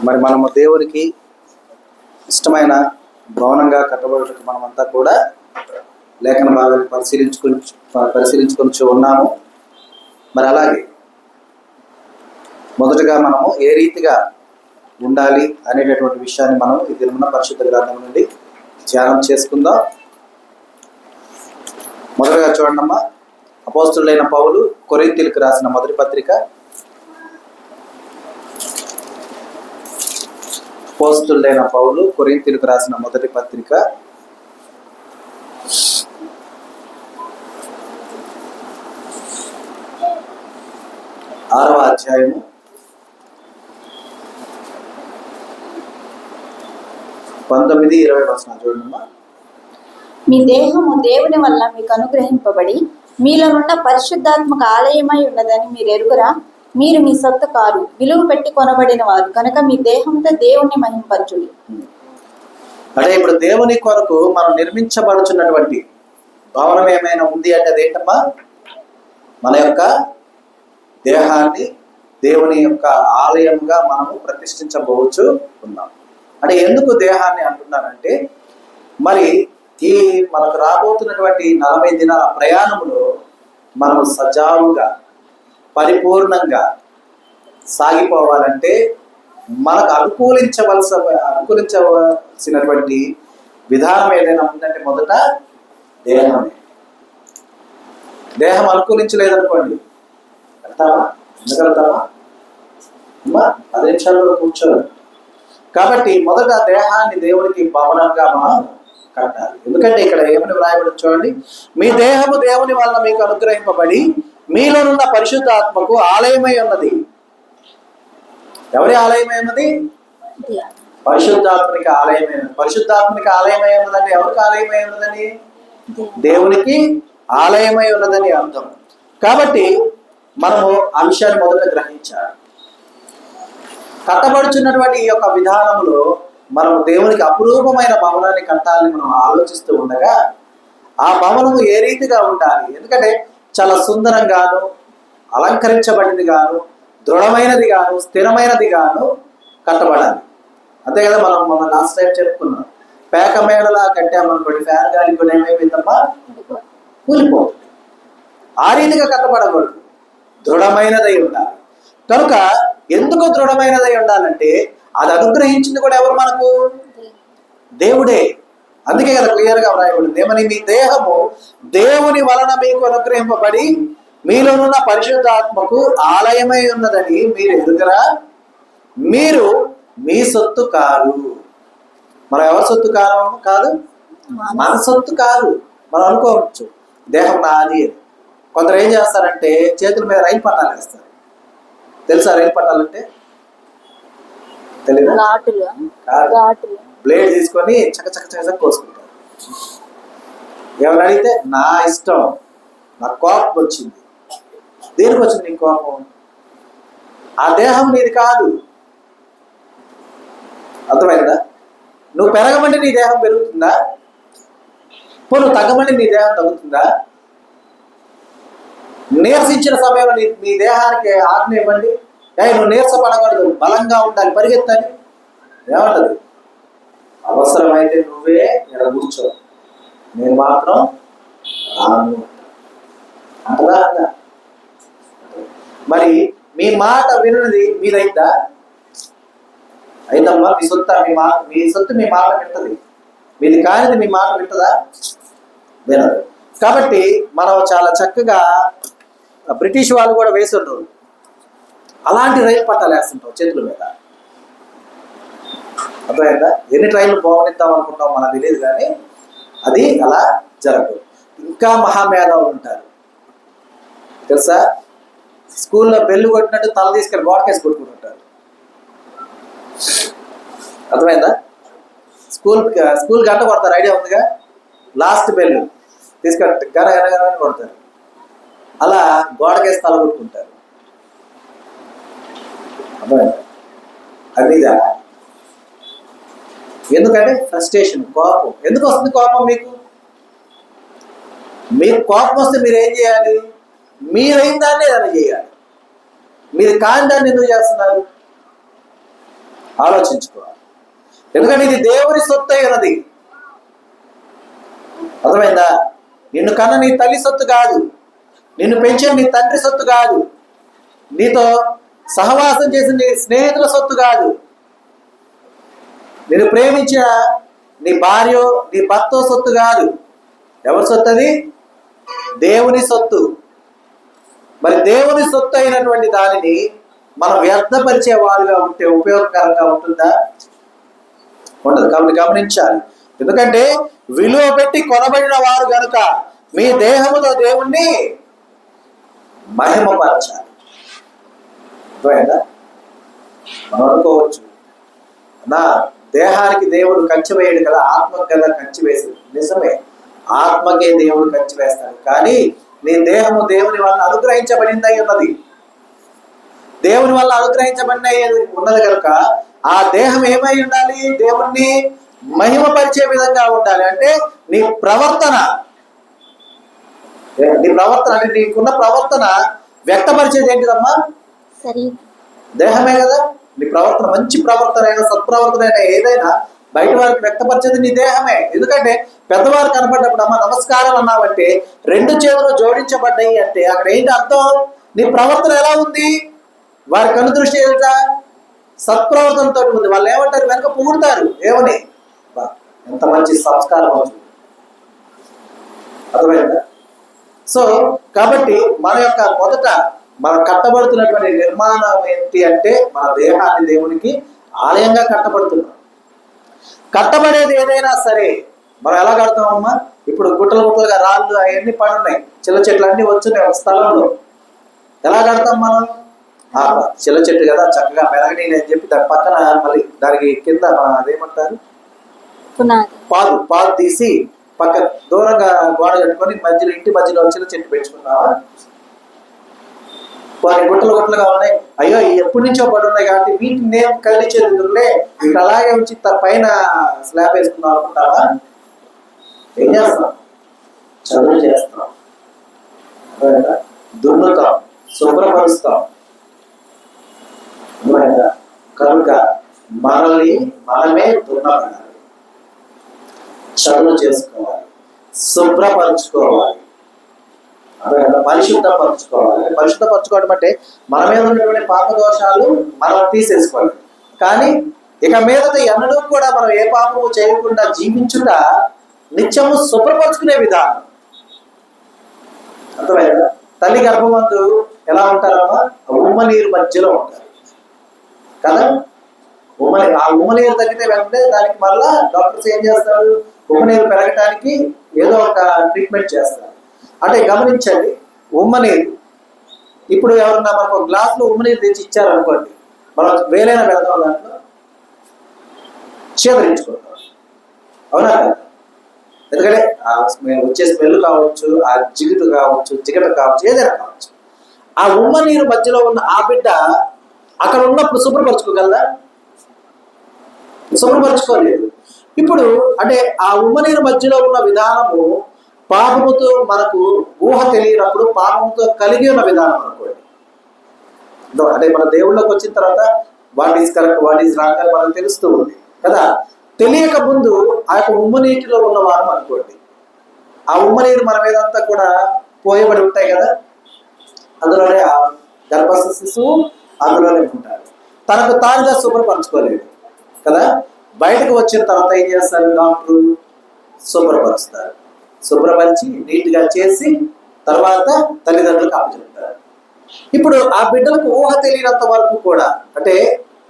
మరి మనము దేవునికి ఇష్టమైన భవనంగా కట్టబడుటకు మనమంతా కూడా లేఖన భాగాన్ని పరిశీలించుకొని ఉన్నాము. మరి అలాగే మొదటగా మనము ఏ రీతిగా ఉండాలి అనేటటువంటి విషయాన్ని మనం ఈ దినమున పరిశుద్ధ గ్రంథం నుండి ధ్యానం చేసుకుందాం. మొదటగా చూడండమ్మా, అపోస్తులైన పౌలు కొరింథీయులకు రాసిన మొదటి పత్రిక, అపోస్తులైన పౌలు కొరింథీయులకు రాసిన మొదటి పత్రిక 6వ అధ్యాయము 19-20 వచనాలు చూడండమ్మా. మీ దేహము దేవుని వల్ల మీకు అనుగ్రహింపబడి మీలోనున్న పరిశుద్ధాత్మక ఆలయమై ఉన్నదని మీరు ఎరుగురా? మీరు మీ సొత్తు కారు, విలువ పెట్టి కొనబడిన వారు కనుక మీ దేహంతో దేవుణ్ణి మహింపరచుడి. అంటే ఇప్పుడు దేవుని కొరకు మనం నిర్మించబడుచున్నటువంటి భవనం ఏమైనా ఉంది అంటే అదేంటమ్మా? మన యొక్క దేహాన్ని దేవుని యొక్క ఆలయంగా మనము ప్రతిష్ఠించబోవచ్చు ఉన్నాం. అంటే ఎందుకు దేహాన్ని అంటున్నానంటే, మరి ఈ మనకు రాబోతున్నటువంటి 40 దినాల ప్రయాణంలో మనము సజావుగా పరిపూర్ణంగా సాగిపోవాలంటే మనకు అనుకూలించవలసినటువంటి విధానం ఏదైనా ఉందంటే మొదట దేహమే. దేహం అనుకూలించలేదనుకోండి, వెళ్తావా? ఎందుకు వెళ్తావా అమ్మా? 10 నిమిషాల్లో కూర్చోవాలి. కాబట్టి మొదట దేహాన్ని దేవునికి భవనంగా మనం కట్టాలి. ఎందుకంటే ఇక్కడ ఏమని వ్రాయబడి చూడండి, మీ దేహము దేవుని వల్ల మీకు అనుగ్రహింపబడి మీలోనున్న పరిశుద్ధాత్మకు ఆలయమై ఉన్నది. ఎవరి ఆలయమై ఉన్నది? పరిశుద్ధాత్మనికి ఆలయమై ఉన్నది. పరిశుద్ధాత్మనికి ఆలయమై ఉన్నదండి. ఎవరికి ఆలయమై ఉన్నదని? దేవునికి ఆలయమై ఉన్నదని అర్థం. కాబట్టి మనము ఆ విషయాన్ని మొదట గ్రహించాలి. కట్టబడుచున్నటువంటి ఈ యొక్క విధానంలో మనము దేవునికి అపురూపమైన భవనాన్ని కట్టాలని మనం ఆలోచిస్తూ ఉండగా, ఆ భవనము ఏ రీతిగా ఉండాలి? ఎందుకంటే చాలా సుందరంగాను, అలంకరించబడింది గాను, దృఢమైనది గాను, స్థిరమైనది గాను కట్టబడాలి. అంతే కదా, మనం లాస్ట్ టైం చెప్పుకున్నాం. పేక మేడలా కట్టామనుకోండి, ఫ్యాన్ గాలి కూడా ఏమైపోయిందమ్మా? కూలిపోతుంది. ఆ రీతిగా కట్టబడకూడదు, దృఢమైనదై ఉండాలి. కనుక ఎందుకు దృఢమైనదై ఉండాలంటే అది అనుగ్రహించింది కూడా ఎవరు? మనకు దేవుడే. అందుకే కదా క్లియర్గా వ్రాయబడింది ఏమని? మీ దేహము దేవుని వలన మీకు అనుగ్రహింపబడి మీలోనున్న పరిశుద్ధాత్మకు ఆలయమై ఉన్నదని మీరు ఎరుగరా? మీరు మీ సొత్తు కాదు. మనం ఎవరి సొత్తు కాదు? మన సొత్తు కాదు. మనం అనుకోవచ్చు దేహం నాది. కొందరు ఏం చేస్తారంటే చేతుల మీద రైలు పట్టాలు వేస్తారు. తెలుసా రైలు పట్టాలంటే? తెలీదా? బ్లేడ్ తీసుకొని చక్క కోసుకుంటారు. ఏమని అడిగితే నా ఇష్టం, నా కోపం వచ్చింది. దేనికి వచ్చింది నీ కోపం? ఆ దేహం నీది కాదు. అర్థమైందా? నువ్వు పెరగమంటే నీ దేహం పెరుగుతుందా? నువ్వు తగ్గమంటే నీ దేహం తగ్గుతుందా? నీరసించిన సమయంలో నీ దేహానికి ఆజ్ఞ ఇవ్వండి, నువ్వు నీరసపడకూడదు, బలంగా ఉండాలి, పరిగెత్తని ఏమంటది? అవసరమైతే నువ్వే ఇక్కడ కూర్చో, నేను మాత్రం రాను అంటదా? మరి మీ మాట విన్నది మీదైందా? అయితమ్మా? మీ సొత్తు మీ మాట వింటది. మీది కానిది మీ మాట వింటదా? వినదు. కాబట్టి మనం చాలా చక్కగా బ్రిటిష్ వాళ్ళు కూడా వేస్తుంటారు, అలాంటి రైలు పట్టాలు వేస్తుంటాం చేతుల మీద. అర్థమైందా? ఎన్ని ట్రైన్లు పోవనిద్దాం అనుకుంటాం మనకు తెలియదు, కానీ అది అలా జరగదు. ఇంకా మహామేధావులు ఉంటారు తెలుసా? స్కూల్లో బెల్లు కొట్టినట్టు తల తీసుకెళ్ళి గోడకేసి కొట్టుకుంటుంటారు. అర్థమైందా? స్కూల్ గంట కొడతారు, ఐడియా ఉందిగా? లాస్ట్ బెల్లు తీసుకెళ్ళి గన కొడతారు, అలా గోడకేసి తల కొట్టుకుంటారు. అర్థమైందా? అదిదా? ఎందుకంటే ఫ్రస్ట్రేషన్, కోపం. ఎందుకు వస్తుంది కోపం మీకు? కోపం వస్తే మీరు ఏం చేయాలి? మీరైన దాన్ని ఏదైనా చేయాలి. మీరు కాని దాన్ని ఎందుకు చేస్తున్నారు? ఆలోచించుకోవాలి. ఎందుకంటే ఇది దేవుని సొత్తు అయినది. అర్థమైందా? నిన్ను కన్న నీ తల్లి సొత్తు కాదు, నిన్ను పెంచిన నీ తండ్రి సొత్తు కాదు, నీతో సహవాసం చేసిన నీ స్నేహితుల సొత్తు కాదు, నిన్ను ప్రేమించిన నీ భార్య నీ భర్త సొత్తు కాదు. ఎవరి సొత్తు అది? దేవుని సొత్తు. మరి దేవుని సొత్తు అయినటువంటి దానిని మనం వ్యర్థపరిచే వారుగా ఉంటే ఉపయోగకరంగా ఉంటుందా? ఉండదు. కాబట్టి గమనించాలి. ఎందుకంటే విలువ పెట్టి కొనబడిన వారు గనుక మీ దేహములో దేవుణ్ణి మహిమపరచాలి. అర్థమైందా? మనం అనుకోవచ్చు, నా దేహానికి దేవుడు కంచె వేయడు కదా, ఆత్మకు కదా కంచె వేసాడు. నిజమే, ఆత్మకే దేవుడు కంచె వేస్తాడు. కానీ నీ దేహము దేవుని వల్ల అనుగ్రహించబడిందై ఉన్నది. దేవుని వల్ల అనుగ్రహించబడిన ఉన్నది కనుక ఆ దేహం ఏమై ఉండాలి? దేవుణ్ణి మహిమపరిచే విధంగా ఉండాలి. అంటే నీ ప్రవర్తన అంటే నీకున్న ప్రవర్తన వ్యక్తపరిచేది ఏంటిదమ్మా? దేహమే కదా. నీ ప్రవర్తన మంచి ప్రవర్తన అయినా సత్ప్రవర్తన అయినా ఏదైనా బయట వారికి వ్యక్తపరిచేది నీ దేహమే. ఎందుకంటే పెద్దవారు కనపడ్డప్పుడు అమ్మ నమస్కారం అన్నావంటే 2 చేతులు జోడించబడ్డాయి అంటే అక్కడ ఏంటి అర్థం? నీ ప్రవర్తన ఎలా ఉంది? వారి కను దృష్టి ఏమిటా? సత్ప్రవర్తనతో ఉంది. వాళ్ళు ఏమంటారు? వెనక పొగుడుతారు. ఏమని? ఎంత మంచి సంస్కారం అవుతుంది. అర్థమైందా? సో కాబట్టి మన యొక్క మొదట మనం కట్టబడుతున్నటువంటి నిర్మాణం ఏంటి అంటే మన దేహాన్ని దేవునికి ఆలయంగా కట్టబడుతున్నాం. కట్టబడేది ఏదైనా సరే మనం ఎలా కడతామమ్మా? ఇప్పుడు గుట్టలుగా రాళ్ళు అవన్నీ పడున్నాయి, చిల్ల చెట్లు అన్నీ వచ్చున్నాయి ఒక స్థలంలో. ఎలా కడతాం మనం? చిల్ల చెట్టు కదా, చక్కగా మెరగని అని చెప్పి దాని పక్కన మళ్ళీ దానికి కింద అదేమంటారు, పాదు తీసి పక్క దూరంగా గోడ కట్టుకొని మధ్యలో ఇంటి మధ్యలో చిన్న చెట్టు పెంచుకున్నావా? వారి గుట్టలుగా ఉన్నాయి. అయ్యో ఎప్పటి నుంచో పడి ఉన్నాయి కాబట్టి వీటిని నేను కలిచేందుకులే ఇక్కడ అలాగే ఉంచి పైన స్లాబ్ వేసుకున్నాం అనుకుంటావా? ఏం చేస్తాం? చదువు చేస్తాం, దున్నుతాం, శుభ్రపరుస్తాం. కనుక మనమే దున్నపడాలి, చదువు చేసుకోవాలి, శుభ్రపరచుకోవాలి, పరిశుద్ధపరచుకోవాలి. పరిశుద్ధపరచుకోవడం అంటే మన మీద ఉన్నటువంటి పాప దోషాలు మనం తీసేసుకోవాలి. కానీ ఇక మీదట ఎన్నడూ కూడా మనం ఏ పాపము చేయకుండా జీవించుట నిత్యము శుభ్రపరచుకునే విధానం. అర్థమైందా? తల్లి గర్భమందు ఎలా ఉంటారమ్మా? ఉమ్మ నీరు మధ్యలో ఉంటారు కదా. ఆ ఉమ్మ నీరు తగ్గితే వెంటనే దానికి మళ్ళా డాక్టర్స్ ఏం చేస్తారు? ఉమ్మ నీరు పెరగటానికి ఏదో ఒక ట్రీట్మెంట్ చేస్తారు. అంటే గమనించండి, ఉమ్మ నీరు ఇప్పుడు ఎవరన్నా మనకు ఒక గ్లాసులో ఉమ్మ నీరు తెచ్చి ఇచ్చారనుకోండి, మనం వేలైనా పెడతాం, దాంట్లో చేదరించుకుంటాం. అవునా కదా? ఎందుకంటే వచ్చే స్మెల్ కావచ్చు, ఆ జిగుటు కావచ్చు, ఏదైనా కావచ్చు. ఆ ఉమ్మ నీరు మధ్యలో ఉన్న ఆ బిడ్డ అక్కడ ఉన్నప్పుడు శుభ్రపరచుకోగలదా? శుభ్రపరచుకోలేదు. ఇప్పుడు అంటే ఆ ఉమ్మ నీరు మధ్యలో ఉన్న విధానము పాపముతో మనకు ఊహ తెలియనప్పుడు పాపముతో కలిగి ఉన్న విధానం అనుకోండి. అంటే మన దేవుళ్ళకి వచ్చిన తర్వాత what is correct, what is wrong అని మనకు తెలుస్తూ ఉంది కదా. తెలియక ముందు ఆ యొక్క ఉమ్మ నీటిలో ఉన్నవారు అనుకోండి, ఆ ఉమ్మ నీరు మన మీద అంతా కూడా పోయబడి ఉంటాయి కదా. అందులోనే ఆ గర్భస్థ శిశువు అందులోనే ఉంటారు. తనకు తానుగా శుభ్రపరచుకోలేదు కదా. బయటకు వచ్చిన తర్వాత ఏం చేస్తారు? డాక్టరు శుభ్రపరుస్తారు. శుభ్రపరిచి నీట్గా చేసి తర్వాత తల్లిదండ్రులకు అప్పచెప్తారు. ఇప్పుడు ఆ బిడ్డలకు ఊహ తెలియనంత వరకు కూడా, అంటే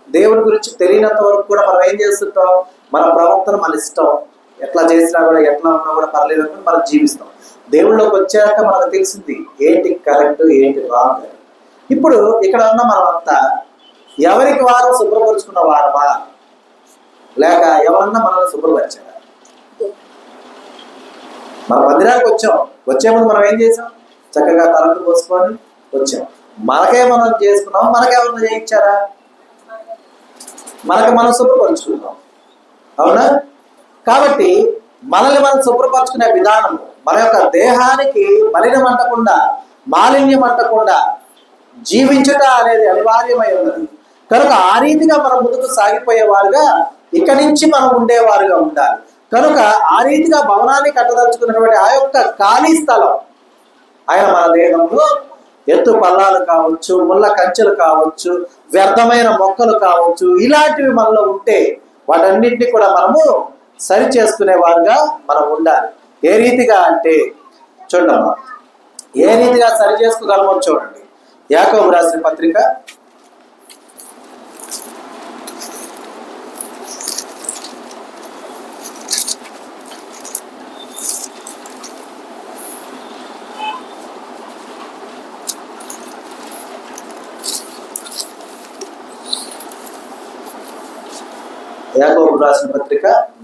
దేవుని గురించి తెలియనంత వరకు కూడా మనం ఏం చేస్తుంటాం? మన ప్రవర్తన మన ఇష్టం, ఎట్లా చేసినా కూడా ఎట్లా ఉన్నా కూడా పర్లేదు అనుకుని మనం జీవిస్తాం. దేవుళ్ళలోకి వచ్చాక మనకు తెలిసింది ఏంటి కరెక్ట్, ఏంటి రాంగ్ అని. ఇప్పుడు ఇక్కడ ఉన్న మనం అంతా ఎవరికి వారు శుభ్రపరుచుకున్న వారమా, లేక ఎవరన్నా మనల్ని శుభ్రపరిచారా? మన మందిరానికి వచ్చే ముందు మనం ఏం చేసాం? చక్కగా తలంటు పోసుకొని వచ్చాం. మనకే మనం చేసుకున్నాం, మనకెవరన్నా చేయించారా? మనకి మనం శుభ్రపరుచుకున్నాం. అవునా? కాబట్టి మనల్ని మనం శుభ్రపరచుకునే విధానము, మన యొక్క దేహానికి మలినం అంటకుండా, మాలిన్యం అంటకుండా, జీవించుట అనేది అనివార్యమై ఉన్నది. కనుక ఆ రీతిగా మనం ముందుకు సాగిపోయేవారుగా ఇక్కడి నుంచి మనం ఉండేవారుగా ఉండాలి. కనుక ఆ రీతిగా భవనాన్ని కట్టదలుచుకున్నటువంటి ఆ యొక్క ఖాళీ స్థలం ఆయన మన దేహంలో ఎత్తు పల్లాలు కావచ్చు, ముళ్ళ కంచెలు కావచ్చు, వ్యర్థమైన మొక్కలు కావచ్చు, ఇలాంటివి మనలో ఉంటే వాటన్నింటినీ కూడా మనము సరి చేసుకునేవారుగా మనం ఉండాలి. ఏ రీతిగా అంటే చూడమ్మా, ఏ రీతిగా సరి చేసుకోగలమో చూడండి. యాకోబు రాసిన పత్రిక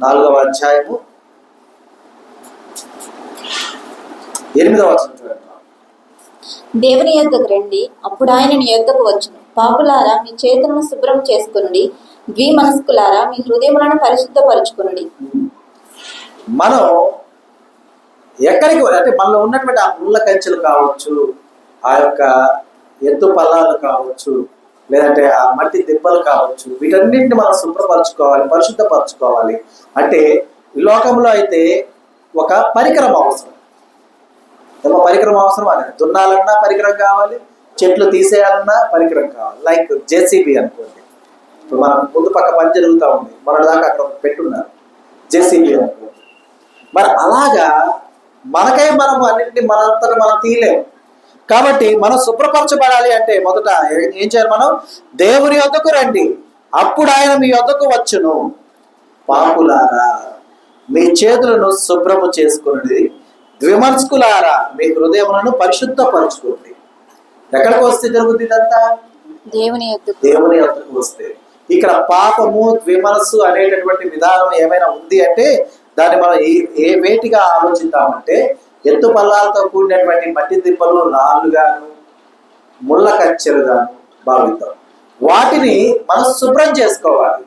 4వ అధ్యాయము 8వ వచనం చూడండి. దేవుని యొద్దకు రండి, అప్పుడు ఆయన నీ యొద్దకు వచ్చును. పాపులారా, మీ చేతులను శుభ్రం చేసుకునుడి, ద్విమనస్కులారా, మీ హృదయములను పరిశుద్ధపరచుకునుడి. మనం ఎక్కడికి అంటే మనలో ఉన్నటువంటి ఆ ముళ్ళ కంచెలు కావచ్చు, ఆ యొక్క ఎత్తు పల్లాలు కావచ్చు, లేదంటే ఆ మట్టి దెబ్బలు కావచ్చు, వీటన్నింటిని మనం శుభ్రపరచుకోవాలి, పరిశుద్ధపరచుకోవాలి. అంటే ఈ లోకంలో అయితే ఒక పరికరం అవసరం. పరికరం అవసరం అని దున్నాలన్నా పరికరం కావాలి, చెట్లు తీసేయాలన్నా పరికరం కావాలి. లైక్ జేసీబీ అనుకోండి, ఇప్పుడు మనం ముందు పక్క పని జరుగుతూ ఉంది, మన దాకా అక్కడ పెట్టున్నారు జేసీబీ అనుకోండి. మరి అలాగా మనకై మనము అన్నింటినీ మనంతట మనం తీయలేము. కాబట్టి మనం శుభ్రపరచబడాలి అంటే మొదట ఏం చేయాలి? మనం దేవుని యొద్దకు రండి, అప్పుడు ఆయన మీ యొద్దకు వచ్చును. పాపులారా, మీ చేతులను శుభ్రము చేసుకుని, ద్విమనస్కులారా, మీ హృదయములను పరిశుద్ధపరచుకోండి. ఎక్కడికి వస్తే జరుగుతుంది ఇదంతా? దేవుని యొద్దకు వస్తే. ఇక్కడ పాపము, ద్విమనస్సు అనేటటువంటి విధానం ఏమైనా ఉంది అంటే దాన్ని మనం ఏ వేటిగా ఆలోచిద్దామంటే ఎత్తు పల్లాలతో కూడినటువంటి మట్టి దిబ్బలు, రాళ్ళు గాను, ముళ్ళ కచ్చెలు గాను భావిద్దాం. వాటిని మనం శుభ్రం చేసుకోవాలి.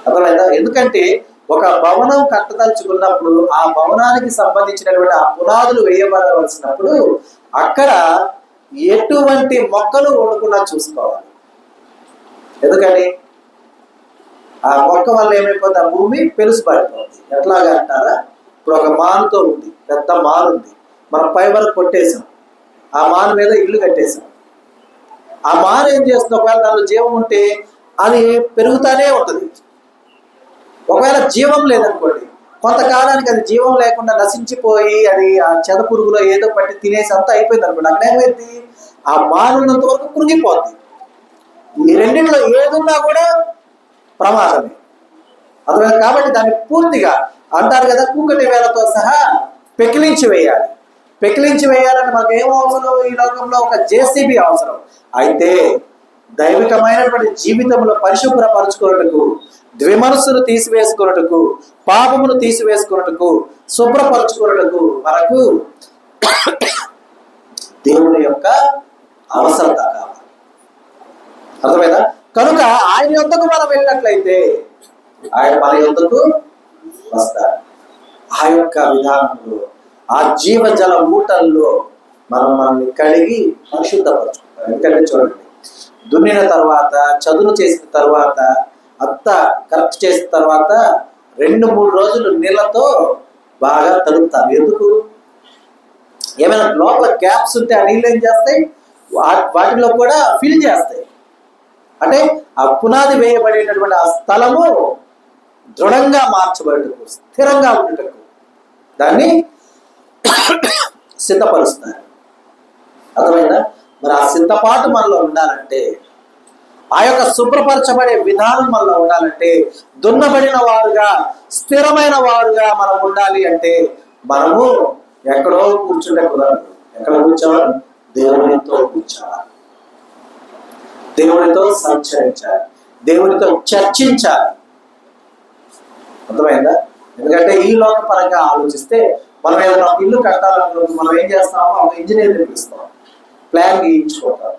అర్థమైందా? ఎందుకంటే ఒక భవనం కట్టదలుచుకున్నప్పుడు ఆ భవనానికి సంబంధించినటువంటి ఆ పునాదులు వేయబడవలసినప్పుడు అక్కడ ఎటువంటి మొక్కలు ఉండకుండా చూసుకోవాలి. ఎందుకని ఆ మొక్క వల్ల ఏమైపోతుంది? ఆ భూమి పెలుసుపడిపోతుంది. ఎట్లాగా అంటారా? ఇప్పుడు ఒక మానుతో ఉంది, పెద్ద మాను ఉంది, మనం పై వరకు కొట్టేసాం, ఆ మాను మీద ఇల్లు కట్టేసాం. ఆ మాను ఏం చేస్తుంది? ఒకవేళ దానిలో జీవం ఉంటే అది పెరుగుతానే ఉంటుంది. ఒకవేళ జీవం లేదనుకోండి, కొంతకాలానికి అది జీవం లేకుండా నశించిపోయి అది ఆ చెద పురుగులో ఏదో పట్టి తినేసి అంతా అయిపోయింది అనుకోండి, అక్కడ ఏమైంది? ఆ మానున్నంత వరకు కురిగిపోద్ది. ఈ రెండింటిలో ఏదున్నా కూడా ప్రమాదమే. అదే కాబట్టి దాన్ని పూర్తిగా అంటారు కదా, కూకటి వేలతో సహా పెకిలించి వేయాలి. పెకిలించి వేయాలని మనకు ఏం అవసరం? ఈ లోకంలో ఒక జేసీబీ అవసరం. అయితే దైవికమైనటువంటి జీవితంలో పరిశుభ్రపరచుకున్నట్టుకు, ద్విమనస్సును తీసివేసుకున్నట్టుకు, పాపమును తీసివేసుకున్నట్టుకు, శుభ్రపరచుకున్నట్టుకు మనకు దేవుని యొక్క అవసరత కావాలి. అర్థమైందా? కనుక ఆయన యొద్దకు మనం వెళ్ళినట్లయితే ఆయన మన యొద్దకు వస్తారు. ఆ యొక్క విధానంలో, ఆ జీవజల ఊటల్లో మనల్ని కడిగి పరిశుద్ధపరచుకుంటాం. ఎందుకంటే చూడండి, దున్నిన తర్వాత, చదును చేసిన తర్వాత, అంతా కరెక్ట్ చేసిన తర్వాత 2-3 రోజులు నీళ్ళతో బాగా తడుపుతారు. ఎందుకు? ఏమైనా లోపల గ్యాప్స్ ఉంటే ఆ నీళ్ళు ఏం చేస్తాయి? వాటిలో కూడా ఫిల్ చేస్తాయి. అంటే ఆ పునాది వేయబడేటటువంటి ఆ స్థలము దృఢంగా మార్చబడటకు, స్థిరంగా ఉండటకు దాన్ని సిద్ధపరుస్తారు. అర్థమైందా? మరి ఆ సిద్ధపాటు మనలో ఉండాలంటే, ఆ యొక్క శుభ్రపరచబడే విధానం మనలో ఉండాలంటే, దున్నబడిన వారుగా, స్థిరమైన వారుగా మనం ఉండాలి అంటే మనము ఎక్కడో కూర్చుంటే కుదరదు. ఎక్కడ కూర్చోవాలి? దేవునితో కూర్చోవాలి, దేవునితో సంచరించాలి, దేవునితో చర్చించాలి. అర్థమైందా? ఎందుకంటే ఈ లోక పరంగా ఆలోచిస్తే మనం ఏదైనా ఒక ఇల్లు కట్టాలనుకుంటే మనం ఏం చేస్తామో ఒక ఇంజనీర్ని పిలుస్తాం, ప్లాన్ గీయించుకుంటాం.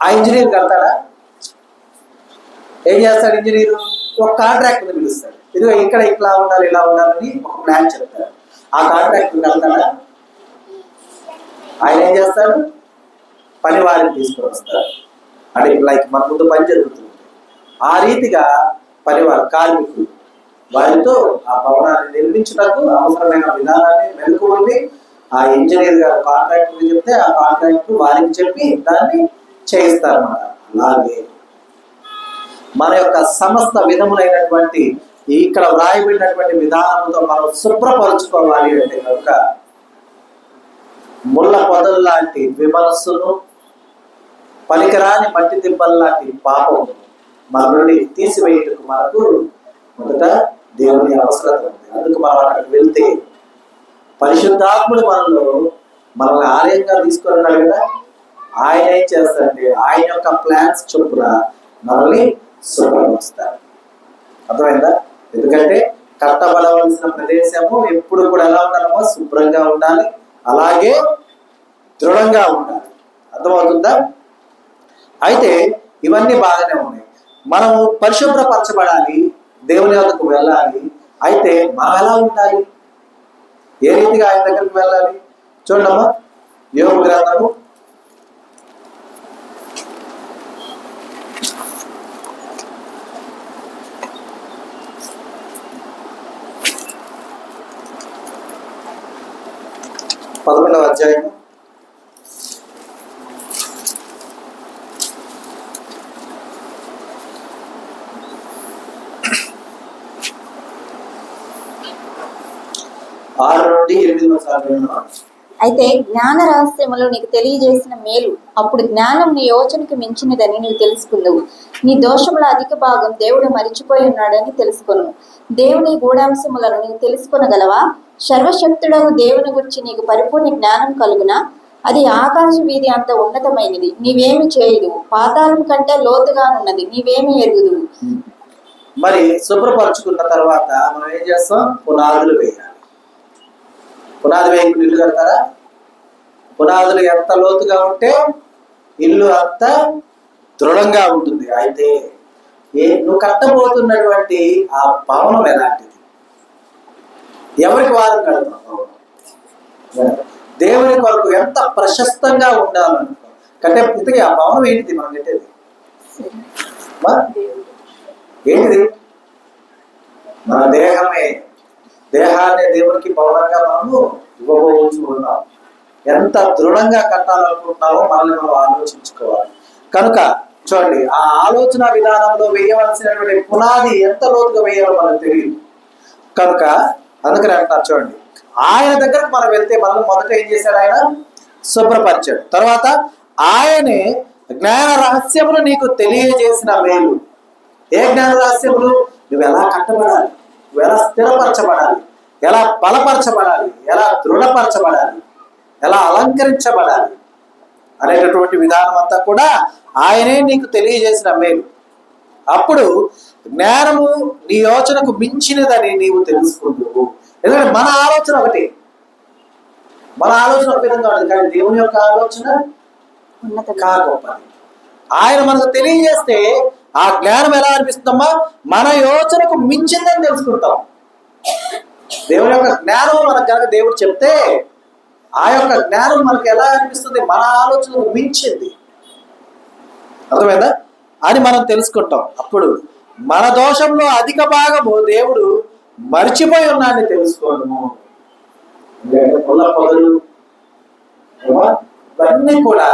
ఆ ఇంజనీర్ కడతాడా? ఏం చేస్తాడు ఇంజనీరు? ఒక కాంట్రాక్టర్ని పిలుస్తాడు. ఇదిగో ఇక్కడ ఇట్లా ఉండాలి, ఇలా ఉండాలని ఒక ప్లాన్ చెప్తాడు. ఆ కాంట్రాక్టర్ కడతాడా? ఆయన ఏం చేస్తాడు? పని వారిని తీసుకొని వస్తారు. అంటే లైక్ మన ముందు పని జరుగుతుంది, ఆ రీతిగా పనివారు కార్మికులు వారితో ఆ భవనాన్ని నిర్మించుటకు అవసరమైన విధానాన్ని మెలకువల్ని ఆ ఇంజనీర్ గారు కాంట్రాక్ట్ చెప్తే ఆ కాంట్రాక్ట్ వారికి చెప్పి దాన్ని చేయిస్తారన్నమాట. అలాగే మన యొక్క సమస్త విధములైనటువంటి ఇక్కడ వ్రాయబడినటువంటి విధానంతో మనం శుభ్రపరుచుకోవాలి అంటే కనుక ముళ్ళ పొదలు లాంటి విమర్శను, పనికిరాని మట్టి దిబ్బలు లాంటి పాపం మన నుండి తీసివేయటకు మనకు మొదట దేవుని అవసరం ఉంది. అందుకు మనం అక్కడికి వెళ్తే పరిశుద్ధాత్ముడు మనల్ని ఆలయంగా తీసుకొని ఉన్నాడు కదా, ఆయన ఏం చేస్తారంటే ఆయన యొక్క ప్లాన్స్ చొప్పున మనల్ని శుభ్రపరుస్తారు. అర్థమైందా? ఎందుకంటే కట్టబడవలసిన ప్రదేశము ఎప్పుడు కూడా ఎలా ఉండాలమో శుభ్రంగా ఉండాలి, అలాగే దృఢంగా ఉండాలి. అర్థమవుతుందా? అయితే ఇవన్నీ బాగానే ఉన్నాయి. మనము పరిశుభ్రపరచబడాలి, దేవుని వద్దకు వెళ్ళాలి. అయితే మనం ఎలా ఉండాలి, ఏ రీతిగా ఆయన దగ్గరికి వెళ్ళాలి? చూడమ్మా, యోబు గ్రంథము 11వ అధ్యాయం 6 నుండి 8వ వచనం. అయితే జ్ఞాన రహస్యములు నీకు తెలియజేసిన మేలు, అప్పుడు జ్ఞానం నీ యోచనకు మించినదని నీవు తెలుసుకుందువు. నీ దోషముల అధిక భాగం దేవుడు మరిచిపోయి ఉన్నాడని తెలుసుకొను. దేవుని గూఢాంశములను నీవు తెలుసుకొనగలవా? సర్వశక్తుడగు దేవుని గురించి నీకు పరిపూర్ణ జ్ఞానం కలుగునా? అది ఆకాశ వీధి అంత ఉన్నతమైనది, నీవేమి చేయదు. పాతాళం కంటే లోతుగానున్నది, నీవేమి ఎరుగుదు. మరి శుభ్రపరచుకున్న తర్వాత మనం ఏం చేస్తాం? పునాదులు వేయాలి. పునాది వేయకుండా ఇల్లు కడతారా? పునాదులు ఎంత లోతుగా ఉంటే ఇల్లు అంత దృఢంగా ఉంటుంది. అయితే నువ్వు కట్టబోతున్నటువంటి ఆ భవనం ఎలాంటిది? ఎవరికి వారు కడతావు? దేవుని కొరకు ఎంత ప్రశస్తంగా ఉండాలనుకో. కంటే ఇంతకీ ఆ భవనం ఏంటిది? మనం కట్టేది ఏంటిది? మన దేహమే. దేహాన్ని దేవునికి భవనంగా మనము ఇవ్వబోతున్నాం. ఎంత దృఢంగా కట్టాలనుకుంటున్నామో మనల్ని మనం ఆలోచించుకోవాలి. కనుక చూడండి, ఆ ఆలోచన విధానంలో వేయవలసినటువంటి పునాది ఎంత లోతుగా వేయాలో మనకు తెలియదు. కనుక అందుకని అంటారు చూడండి, ఆయన దగ్గరకు మనం వెళ్తే మనం మొదట ఏం చేశాడు? ఆయన శుభ్రపరిచాడు. తర్వాత ఆయనే జ్ఞాన రహస్యములు నీకు తెలియజేసిన మేలు. ఏ జ్ఞాన రహస్యములు? నువ్వు ఎలా కట్టబడాలి, నువ్వు ఎలా స్థిరపరచబడాలి, ఎలా బలపరచబడాలి, ఎలా దృఢపరచబడాలి, ఎలా అలంకరించబడాలి అనేటటువంటి విధానం అంతా కూడా ఆయనే నీకు తెలియజేసిన మేలు. అప్పుడు జ్ఞానము నీ యోచనకు మించినదని నీవు తెలుసుకుంటువు. ఎందుకంటే మన ఆలోచన ఒకటి, మన ఆలోచన ఒక విధంగా ఉంటుంది, కానీ దేవుని యొక్క ఆలోచన గొప్పది. ఆయన మనకు తెలియజేస్తే ఆ జ్ఞానం ఎలా అనిపిస్తుందమ్మా? మన యోచనకు మించిందని తెలుసుకుంటాం. దేవుని యొక్క జ్ఞానం మనకు కనుక దేవుడు చెప్తే ఆ యొక్క జ్ఞానం మనకు ఎలా అనిపిస్తుంది? మన ఆలోచనకు మించింది. అర్థమైందా? అని మనం తెలుసుకుంటాం. అప్పుడు మన దోషంలో అధిక భాగము దేవుడు మర్చిపోయి ఉన్నాడని తెలుసుకోవడము. పొదలు ఇవన్నీ కూడా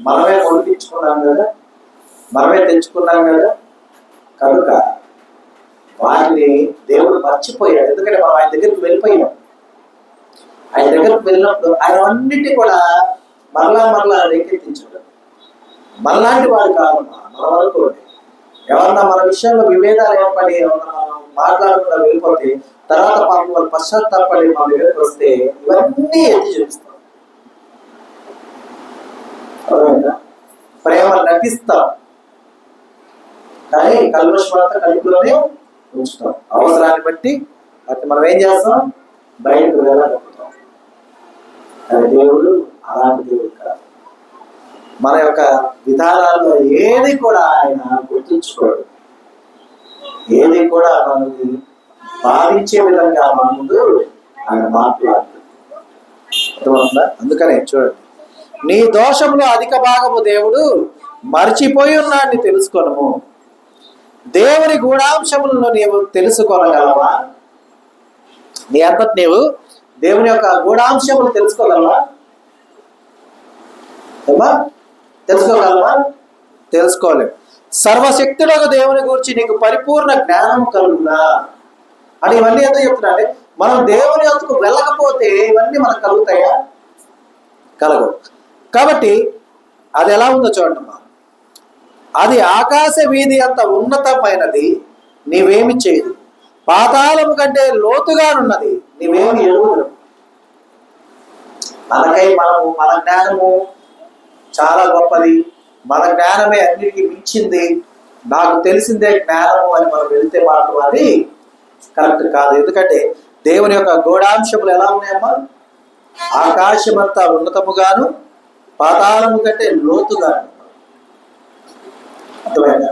మనమే పొడిపించుకున్నాం కదా, మనమే తెచ్చుకున్నాం కదా. కనుక వాటిని దేవుడు మర్చిపోయాడు. ఎందుకంటే మనం ఆయన దగ్గరికి వెళ్ళిపోయాం. ఆయన దగ్గరికి వెళ్ళినప్పుడు ఆయన అన్నిటి కూడా మరలా రేకెత్తించాడు. మనలాంటి వాడు కాదు. మన వరకు ఎవరన్నా మన విషయంలో విభేదాలు ఏర్పడి ఎవరన్నా మనం మాట్లాడకుండా వెళ్ళిపోతే తర్వాత పాపం వాళ్ళు పశ్చాత్తాపడి మన దగ్గరికి వస్తే ఇవన్నీ ఎత్తి చూపిస్తాం. ప్రేమ నటిస్తాం, కానీ కల్మషమంతా కడుపులోనే ఉంచుతాం. అవసరాన్ని బట్టి అట్లా మనం ఏం చేస్తాం? బయటకు వెళ్ళగలుగుతాం. కానీ దేవుడు అలాంటి దేవుడు కాదు. మన యొక్క విధానాల్లో ఏది కూడా ఆయన గుర్తుంచుకోడు. ఏది కూడా మనల్ని బాధించే విధంగా మన ముందు ఆయన మాట్లాడుతుంది. అర్థమవుతుందా? అందుకనే చూడండి, నీ దోషములో అధిక భాగము దేవుడు మర్చిపోయి ఉన్నాడని తెలుసుకొనుము. దేవుని గూఢాంశములను నీవు తెలుసుకోగలవా? నీ అంతటి నీవు దేవుని యొక్క గూఢాంశములు తెలుసుకోగలవా? తెలుసుకోగలవా? తెలుసుకోలేవు. సర్వశక్తులకు దేవుని గురించి నీకు పరిపూర్ణ జ్ఞానం కలుగునా అని ఇవన్నీ ఎందుకు చెప్తున్నా అంటే, మనం దేవుని యొద్దకు వెళ్ళకపోతే ఇవన్నీ మనకు కలుగుతాయా? కలగవు. కాబట్టి అది ఎలా ఉందో చూడండి. అది ఆకాశ వీధి అంత ఉన్నతమైనది, నీవేమి చేయదు. పాతాళము కంటే లోతుగానున్నది, నీవేమి ఎరుగుదు. మన జ్ఞానము చాలా గొప్పది, మన జ్ఞానమే అన్నిటికీ మించింది, నాకు తెలిసిందే జ్ఞానము అని మనం వెళ్తే మాత్రం అది కరెక్ట్ కాదు. ఎందుకంటే దేవుని యొక్క గూఢాంశములు ఎలా ఉన్నాయమ్మా? ఆకాశమంతా ఉన్నతముగాను, పాతాళము కంటే లోతుగాను. అర్థమైందా?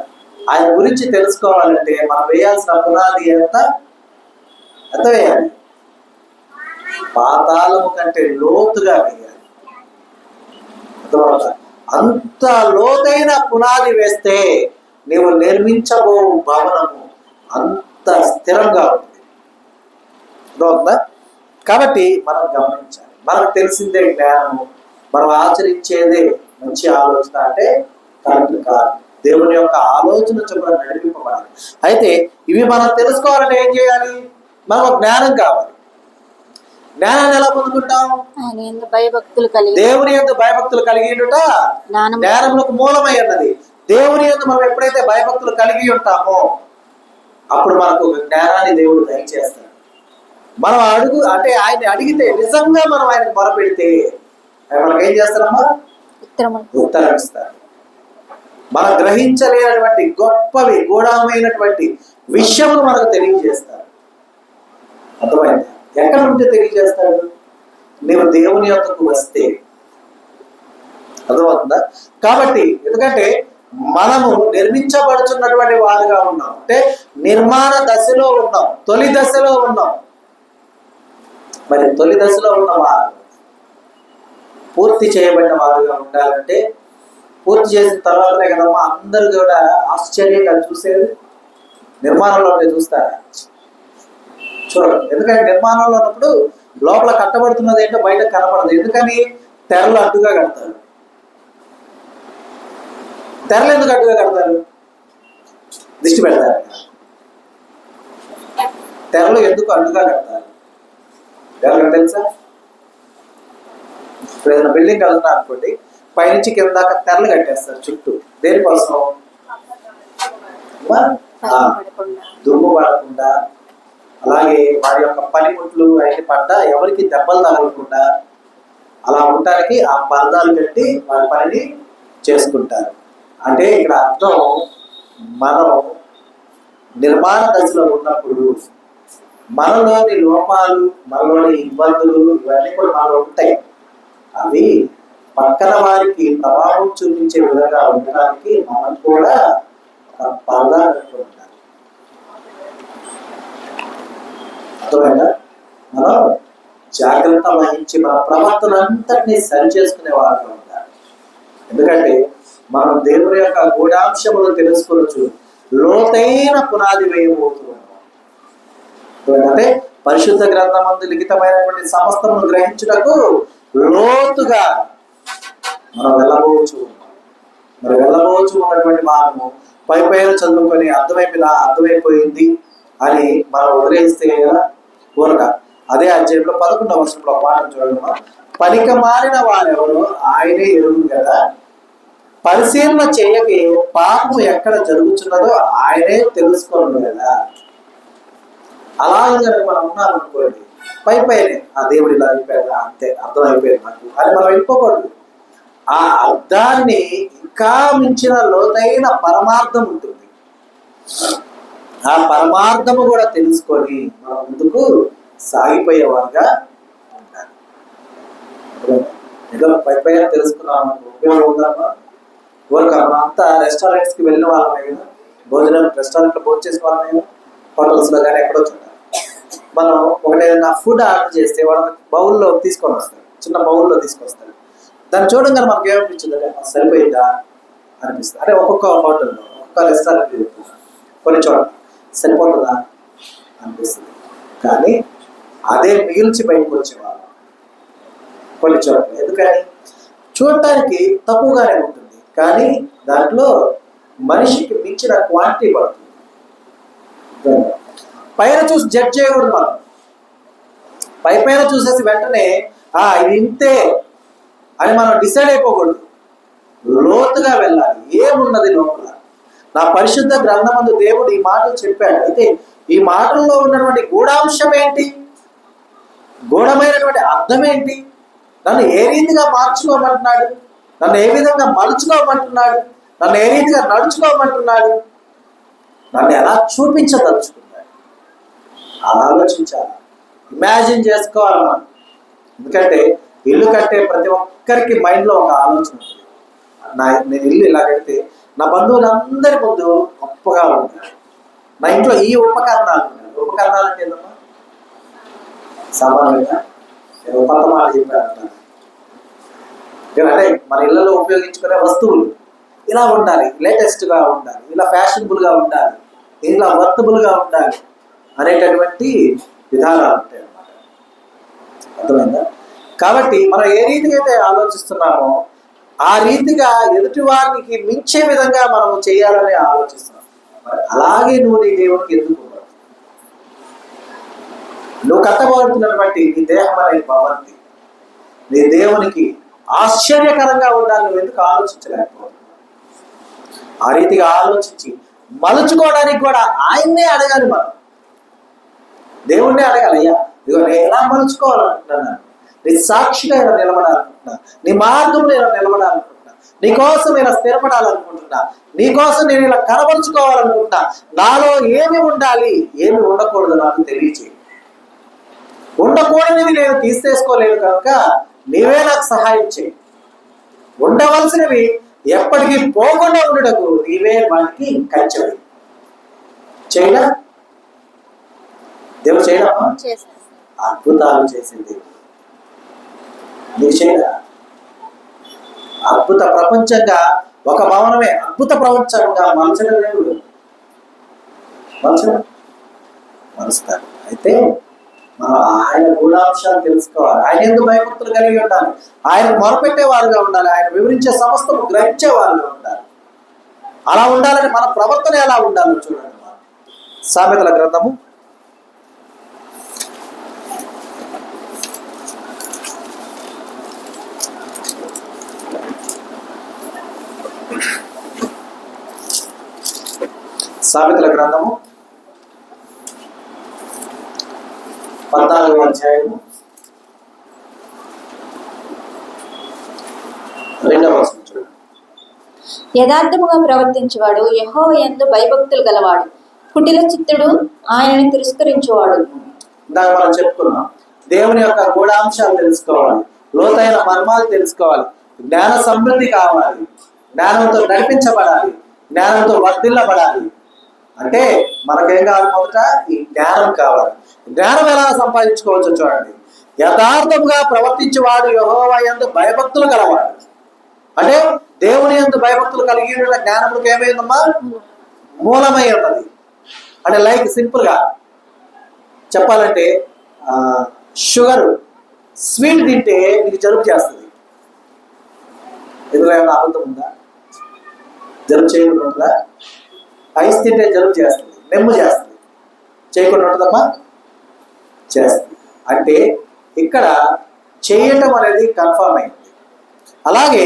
ఆయన గురించి తెలుసుకోవాలంటే మనం వేయాల్సిన పునాది ఎంత వేయాలి? పాతాళము కంటే లోతుగా వేయాలి. అర్థమవుతా? అంత లోతైన పునాది వేస్తే నీవు నిర్మించబో భవనము అంత స్థిరంగా ఉంటుంది. అర్థమవుతుందా? కాబట్టి మనం గమనించాలి. మనకు తెలిసిందే జ్ఞానము, మనం ఆచరించేదే మంచి ఆలోచన అంటే కరెక్ట్ కాదు. దేవుని యొక్క ఆలోచన చొప్పున నడిపింపబడాలి. అయితే ఇవి మనం తెలుసుకోవాలంటే ఏం చేయాలి? మనకు జ్ఞానం కావాలి. జ్ఞానాన్ని ఎలా పొందుకుంటాం? దేవుని యందు భయభక్తులు కలిగి ఉండుట జ్ఞానములకు మూలమై ఉన్నది. దేవుని యందు మనం ఎప్పుడైతే భయభక్తులు కలిగి ఉంటామో అప్పుడు మనకు జ్ఞానాన్ని దేవుడు దయచేస్తాడు. మనం ఆయన అడిగితే నిజంగా మనం ఆయనకు మొరపెడితే ఆయన మనకు ఏం చేస్తారమ్మా? ఉత్తరం ఇస్తారు. మనం గ్రహించలేనటువంటి గొప్పవి గూఢమైనటువంటి విషయములు మనకు తెలియజేస్తారు. అర్థమైంది? ఎక్కడ నుండి తెలియజేస్తాడు? నీవు దేవుని యొద్దకు వస్తే. అర్థమవుతుందా? కాబట్టి ఎందుకంటే మనము నిర్మించబడుతున్నటువంటి వారుగా ఉన్నాం, అంటే నిర్మాణ దశలో ఉన్నాం, తొలి దశలో ఉన్నాం. మరి తొలి దశలో ఉన్న వారు పూర్తి చేయబడిన వారుగా ఉండాలంటే పూర్తి చేసిన తర్వాతనే కదమ్మా అందరూ కూడా ఆశ్చర్యంగా చూసేది. నిర్మాణంలో ఉంటే చూస్తారా? చూడండి. ఎందుకంటే నిర్మాణంలో ఉన్నప్పుడు లోపల కట్టబడుతున్నది ఏంటో బయట కనపడదు. ఎందుకని? తెరలు అడ్డుగా కడతారు. తెరలు ఎందుకు అడ్డుగా కడతారు? దిష్టి పెడతారు. తెరలు ఎందుకు అడ్డుగా కడతారు ఎవరికి తెలుసా? ఇప్పుడు ఏదైనా బిల్డింగ్ కలుగుతా అనుకోండి, పైనుంచి కింద దాకా తెరలు కట్టేస్తారు చుట్టూ. దేనికోసం? దుమ్ము పడకుండా, అలాగే వారి యొక్క పనిముట్లు అన్ని పడ్డా ఎవరికి దెబ్బలు తగలకుండా అలా ఉండటానికి ఆ పరదాలు కట్టి వారి పనిని చేసుకుంటారు. అంటే ఇక్కడ అర్థం, మనం నిర్మాణ దశలో ఉన్నప్పుడు మనలోని లోపాలు, మనలోని ఇబ్బందులు ఇవన్నీ కూడా మనలో ఉంటాయి. అవి పక్కన వారికి ప్రభావం చూపించే విధంగా ఉండడానికి మనం కూడా పరదా కట్టుకుంటాం. అర్థమైందా? మనం జాగ్రత్త వహించి మన ప్రవర్తన అంతటినీ సరి చేసుకునే వారిగా ఉండాలి. ఎందుకంటే మనం దేవుని యొక్క గూఢాంశములు తెలుసుకోవచ్చు, లోతైన పునాది వేయబోతున్నాం. అంటే పరిశుద్ధ గ్రంథమందు లిఖితమైనటువంటి సమస్తమును గ్రహించుటకు లోతుగా మనం వెళ్ళబోవచ్చు. ఉన్నటువంటి మనము పై పైన చదువుకొని అర్థమైపోయింది అని మనం వదిలేస్తే కదా ఊరక. అదే అధ్యాయంలో 11వ వచనంలో పాఠం చూడమ్మా. పనిక మారిన వారెవరో ఆయనే ఎరుగు కదా, పరిశీలన చేయకే పాపం ఎక్కడ జరుగుతున్నదో ఆయనే తెలుసుకోండి కదా. అలాగే మనం ఉన్నామనుకోండి, పైనే ఆ దేవుడు ఇలా అయిపోయాడు, అంతే అర్థమైపోయింది నాకు అని మనం వెళ్ళిపోకూడదు. ఆ అర్థాన్ని ఇంకా మించిన లోతైన పరమార్థం ఉంటుంది. ఆ పరమార్థము కూడా తెలుసుకొని మనం ముందుకు సాగిపోయేవారుగా ఉండాలి. ఏదో పై తెలుసుకున్నాం ఉపయోగం ఉందమ్మా. మనం అంతా రెస్టారెంట్స్కి వెళ్ళిన వాళ్ళమే కదా, భోజనం రెస్టారెంట్లో భోజనం చేసిన వాళ్ళమే కదా, హోటల్స్లో కానీ ఎక్కడో చూడాలి. మనం ఒకటి ఏదైనా ఫుడ్ ఆర్డర్ చేస్తే వాళ్ళకి బౌల్లో తీసుకొని వస్తారు, చిన్న బౌల్లో తీసుకొస్తారు. దాన్ని చూడంగానే మనకి ఏమనిపించింది అంటే సరిపోయిందా అనిపిస్తుంది. అంటే ఒక్కొక్క హోటల్లో ఒక్కొక్క రెస్టారెంట్ కొన్ని చోట్ల సరిపోతుందా అనిపిస్తుంది, కానీ అదే మిగిల్చి బయటకు వచ్చేవాళ్ళు కొన్ని చోట్ల. ఎందుకని చూడటానికి తక్కువగానే ఉంటుంది, కానీ దాంట్లో మనిషికి మించిన క్వాంటిటీ పడుతుంది. పైన చూసి జడ్జ్ చేయకూడదు మనం. పైన చూసేసి వెంటనే ఇది ఇంతే అని మనం డిసైడ్ అయిపోకూడదు. లోతుగా వెళ్ళాలి. ఏమున్నది లోపల? నా పరిశుద్ధ గ్రంథమందు దేవుడు ఈ మాటలు చెప్పాడు. అయితే ఈ మాటల్లో ఉన్నటువంటి గూఢాంశం ఏంటి? గూఢమైనటువంటి అర్థం ఏంటి? నన్ను ఏ రీతిగా మార్చుకోమంటున్నాడు? నన్ను ఏ విధంగా మలుచుకోమంటున్నాడు? నన్ను ఏ రీతిగా నడుచుకోమంటున్నాడు? నన్ను ఎలా చూపించదలుచుకున్నాడు? ఆలోచించాలి, ఇమాజిన్ చేసుకోవాలి మనం. ఎందుకంటే ఇల్లు కట్టే ప్రతి ఒక్కరికి మైండ్లో ఒక ఆలోచన ఉంటుంది. నేను ఇల్లు ఇలా కడితే నా బంధువులందరి ముందు గొప్పగా ఉంటారు. నా ఇంట్లో ఈ ఉపకరణాలు ఉన్నాయి. ఉపకరణాలు అంటే ఏంటమ్మా? సామాన్యంగా కొత్త మాట చెప్పారు. అంటే మన ఇళ్లలో ఉపయోగించుకునే వస్తువులు ఇలా ఉండాలి, లేటెస్ట్గా ఉండాలి, ఇలా ఫ్యాషనబుల్గా ఉండాలి, ఇలా వర్తబుల్గా ఉండాలి అనేటటువంటి విధానాలు ఉంటాయి అన్నమాట. అర్థమైందా? కాబట్టి మనం ఏ రీతిగా అయితే ఆలోచిస్తున్నామో ఆ రీతిగా ఎదుటి వారికి మించే విధంగా మనం చేయాలని ఆలోచిస్తున్నాం. మరి అలాగే నువ్వు నీ దేవునికి ఎందుకు నువ్వు కట్టబడుతున్నటువంటి నీ దేహం అనే భవంతి నీ దేవునికి ఆశ్చర్యకరంగా ఉండాలి. నువ్వు ఎందుకు ఆలోచించలేకపోతున్నావు? ఆ రీతిగా ఆలోచించి మలుచుకోవడానికి కూడా ఆయన్నే అడగాలి. మనం దేవుణ్ణే అడగాలి. అయ్యా ఇదిగో నేను ఎలా మలుచుకోవాలనుకుంటున్నాను, నీ సాక్షిగా ఇలా నిలబడాలనుకుంటున్నా, నీ మార్గంలో ఇలా నిలబడాలనుకుంటున్నా, నీ కోసం ఇలా స్థిరపడాలనుకుంటున్నా, నీ కోసం నేను ఇలా కనబరుచుకోవాలనుకుంటున్నా. నాలో ఏమి ఉండాలి, ఏమి ఉండకూడదు నాకు తెలియచేయి. ఉండకూడనివి నేను తీసేసుకోలేను కనుక నీవే నాకు సహాయం చేయి. ఉండవలసినవి ఎప్పటికీ పోకుండా ఉండటకు నీవే వాటికి కంచెవి. చేయడా దేవుడు? చేయడమ్మా? అద్భుతాలు చేసింది నీకు చేయడా? అద్భుత ప్రపంచంగా ఒక భవనమే అద్భుత ప్రపంచంగా మలచడం దేవుడు మలుస్తారు. అయితే మనం ఆయన గూఢాంశాలు తెలుసుకోవాలి. ఆయన ఎందుకు భయభక్తులు కలిగి ఉండాలి, ఆయన మొరపెట్టేవారుగా ఉండాలి, ఆయన వివరించే సమస్తము గ్రహించేవారుగా ఉండాలి. అలా ఉండాలని మన ప్రవర్తన ఎలా ఉండాలో చూడండి. సామెతల గ్రంథము 14వ అధ్యాయము 2వ వచనం చూడండి. యథార్థముగా ప్రవర్తించేవాడు యెహోవా యందు భయభక్తులు గలవాడు, కుటిల చిత్తుడు ఆయనను తిరస్కరించువాడు. ఇందాక మనం చెప్పుకున్నాం, దేవుని యొక్క గూఢాంశాలు తెలుసుకోవాలి, లోతైన మర్మాలు తెలుసుకోవాలి, జ్ఞాన సమృద్ధి కావాలి, జ్ఞానంతో నడిపించబడాలి, జ్ఞానంతో వర్ధిల్లబడాలి. అంటే మనకేం కావాలి? మొదట ఈ జ్ఞానం కావాలి. జ్ఞానం ఎలా సంపాదించుకోవచ్చు చూడండి. యథార్థముగా ప్రవర్తించేవాడు యెహోవా యందు భయభక్తులు కలవాడు. అంటే దేవుని యందు భయభక్తులు కలిగి ఉన్న జ్ఞానములకు ఏమైందమ్మా? మూలమై ఉన్నది. అంటే లైక్ సింపుల్గా చెప్పాలంటే షుగర్ స్వీట్ తింటే నీకు జలుబు చేస్తుంది. ఇందులో ఏమైనా అబద్ధం ఉందా? జలుబు చేయకుండా ఉంటుందా? ఐస్ తింటే జలుబు చేస్తుంది, నెమ్ము చేస్తుంది. చేయకుండా ఉంటుందమ్మా? చేస్తుంది. అంటే ఇక్కడ చేయటం అనేది కన్ఫర్మ్ అయింది. అలాగే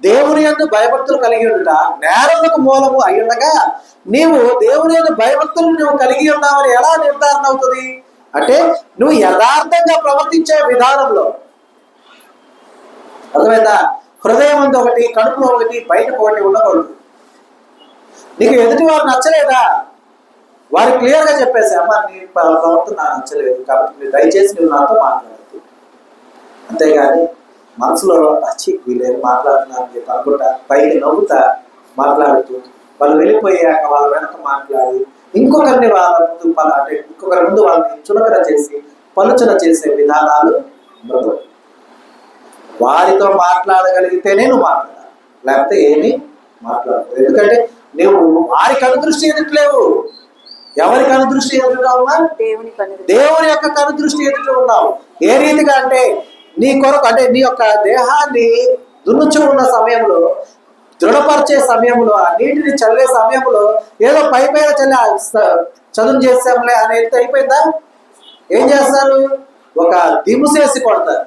దేవుని యందు భయభక్తులు కలిగి ఉండుట జ్ఞానములకు మూలము అయి ఉండగా నీవు దేవుని యందు భయభక్తులు నువ్వు కలిగి ఉన్నావని ఎలా నిర్ధారణ అవుతుంది అంటే నువ్వు యథార్థంగా ప్రవర్తించే విధానంలో. అర్థమైందా? హృదయం అంతా ఒకటి, కడుపులో ఒకటి, బయటకు ఒకటి ఉండకూడదు. నీకు ఎదుటి వారు నచ్చలేదా? వారు క్లియర్గా చెప్పేసి, అమ్మ నీ ప్రవర్తన నాకు నచ్చలేదు కాబట్టి మీరు దయచేసి నువ్వు నాతో మాట్లాడద్దు. అంతేగాని మనసులో వచ్చి వీళ్ళేం మాట్లాడుతున్నారని చెప్పి అనుకుంటా పైకి నవ్వుతా మాట్లాడుతూ వాళ్ళు వెళ్ళిపోయాక వాళ్ళ వెనక మాట్లాడి ఇంకొకరి ముందు వాళ్ళని చులకన చేసి పలుచన చేసే విధానాలు ఉండవు. వారితో మాట్లాడగలిగితేనే నువ్వు మాట్లాడాలి, లేకపోతే ఏమీ మాట్లాడదు. ఎందుకంటే నువ్వు వారికి అనుదృష్టి ఎదుటలేవు. ఎవరికి అనుదృష్టి ఎదుటవునా? దేవుని యొక్క కనుదృష్టి ఎదుట ఉన్నావు. ఏ రీతిగా అంటే నీ కొరకు, అంటే నీ యొక్క దేహాన్ని దున్నుచు ఉన్న సమయంలో, దృఢపరిచే సమయంలో, ఆ నీటిని చల్లే సమయంలో ఏదో పై పైన చదువు చేసాంలే అనేది అయిపోయిందా? ఏం చేస్తారు? ఒక దిముసేసి కొడతారు.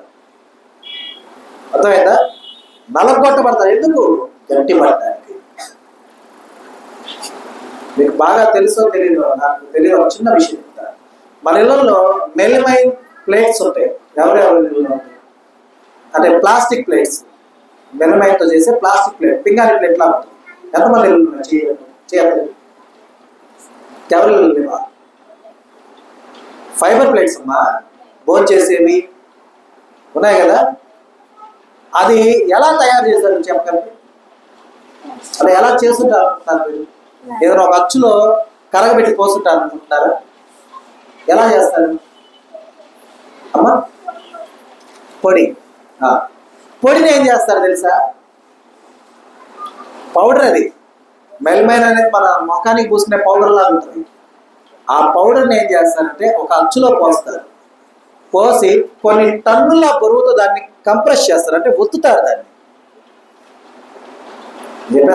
అర్థమైందా? నలగొట్టబడతారు. ఎందుకు? గట్టి పడటానికి. మీకు బాగా తెలుసో తెలియదు, నాకు తెలియదు, ఒక చిన్న విషయం చెప్తాను. మన ఇళ్ళల్లో మెల్మైన్ ప్లేట్స్ ఉంటాయి. ఎవరెవరి ఇళ్ళలో ఉంటాయి అంటే ప్లాస్టిక్ ప్లేట్స్, మెల్మైన్తో చేసే ప్లాస్టిక్ ప్లేట్, పింగాణి ప్లేట్ లా ఉంటుంది. ఎంతమంది ఇళ్ళు చేయలేదు? ఎవరి ఇళ్ళు లేవా? ఫైబర్ ప్లేట్స్ అమ్మా, భోజనం చేసేవి ఉన్నాయి కదా. అది ఎలా తయారు చేస్తారు చెప్పగలరు? అది ఎలా చేస్తుంటారు మీరు? ఏదైనా ఒక అచ్చులో కరగబెట్టి పోస్తుంటారు అనుకుంటున్నారా? ఎలా చేస్తారు అమ్మా? పొడిని ఏం చేస్తారు తెలుసా? పౌడర్. అది మెల్మైన్ అనేది మన ముఖానికి పూసుకునే పౌడర్ లాగా ఉంటుంది. ఆ పౌడర్ని ఏం చేస్తారంటే ఒక అచ్చులో పోస్తారు. పోసి కొన్ని టన్నుల బరువుతో దాన్ని కంప్రెస్ చేస్తారు, అంటే ఒత్తుతారు దాన్ని.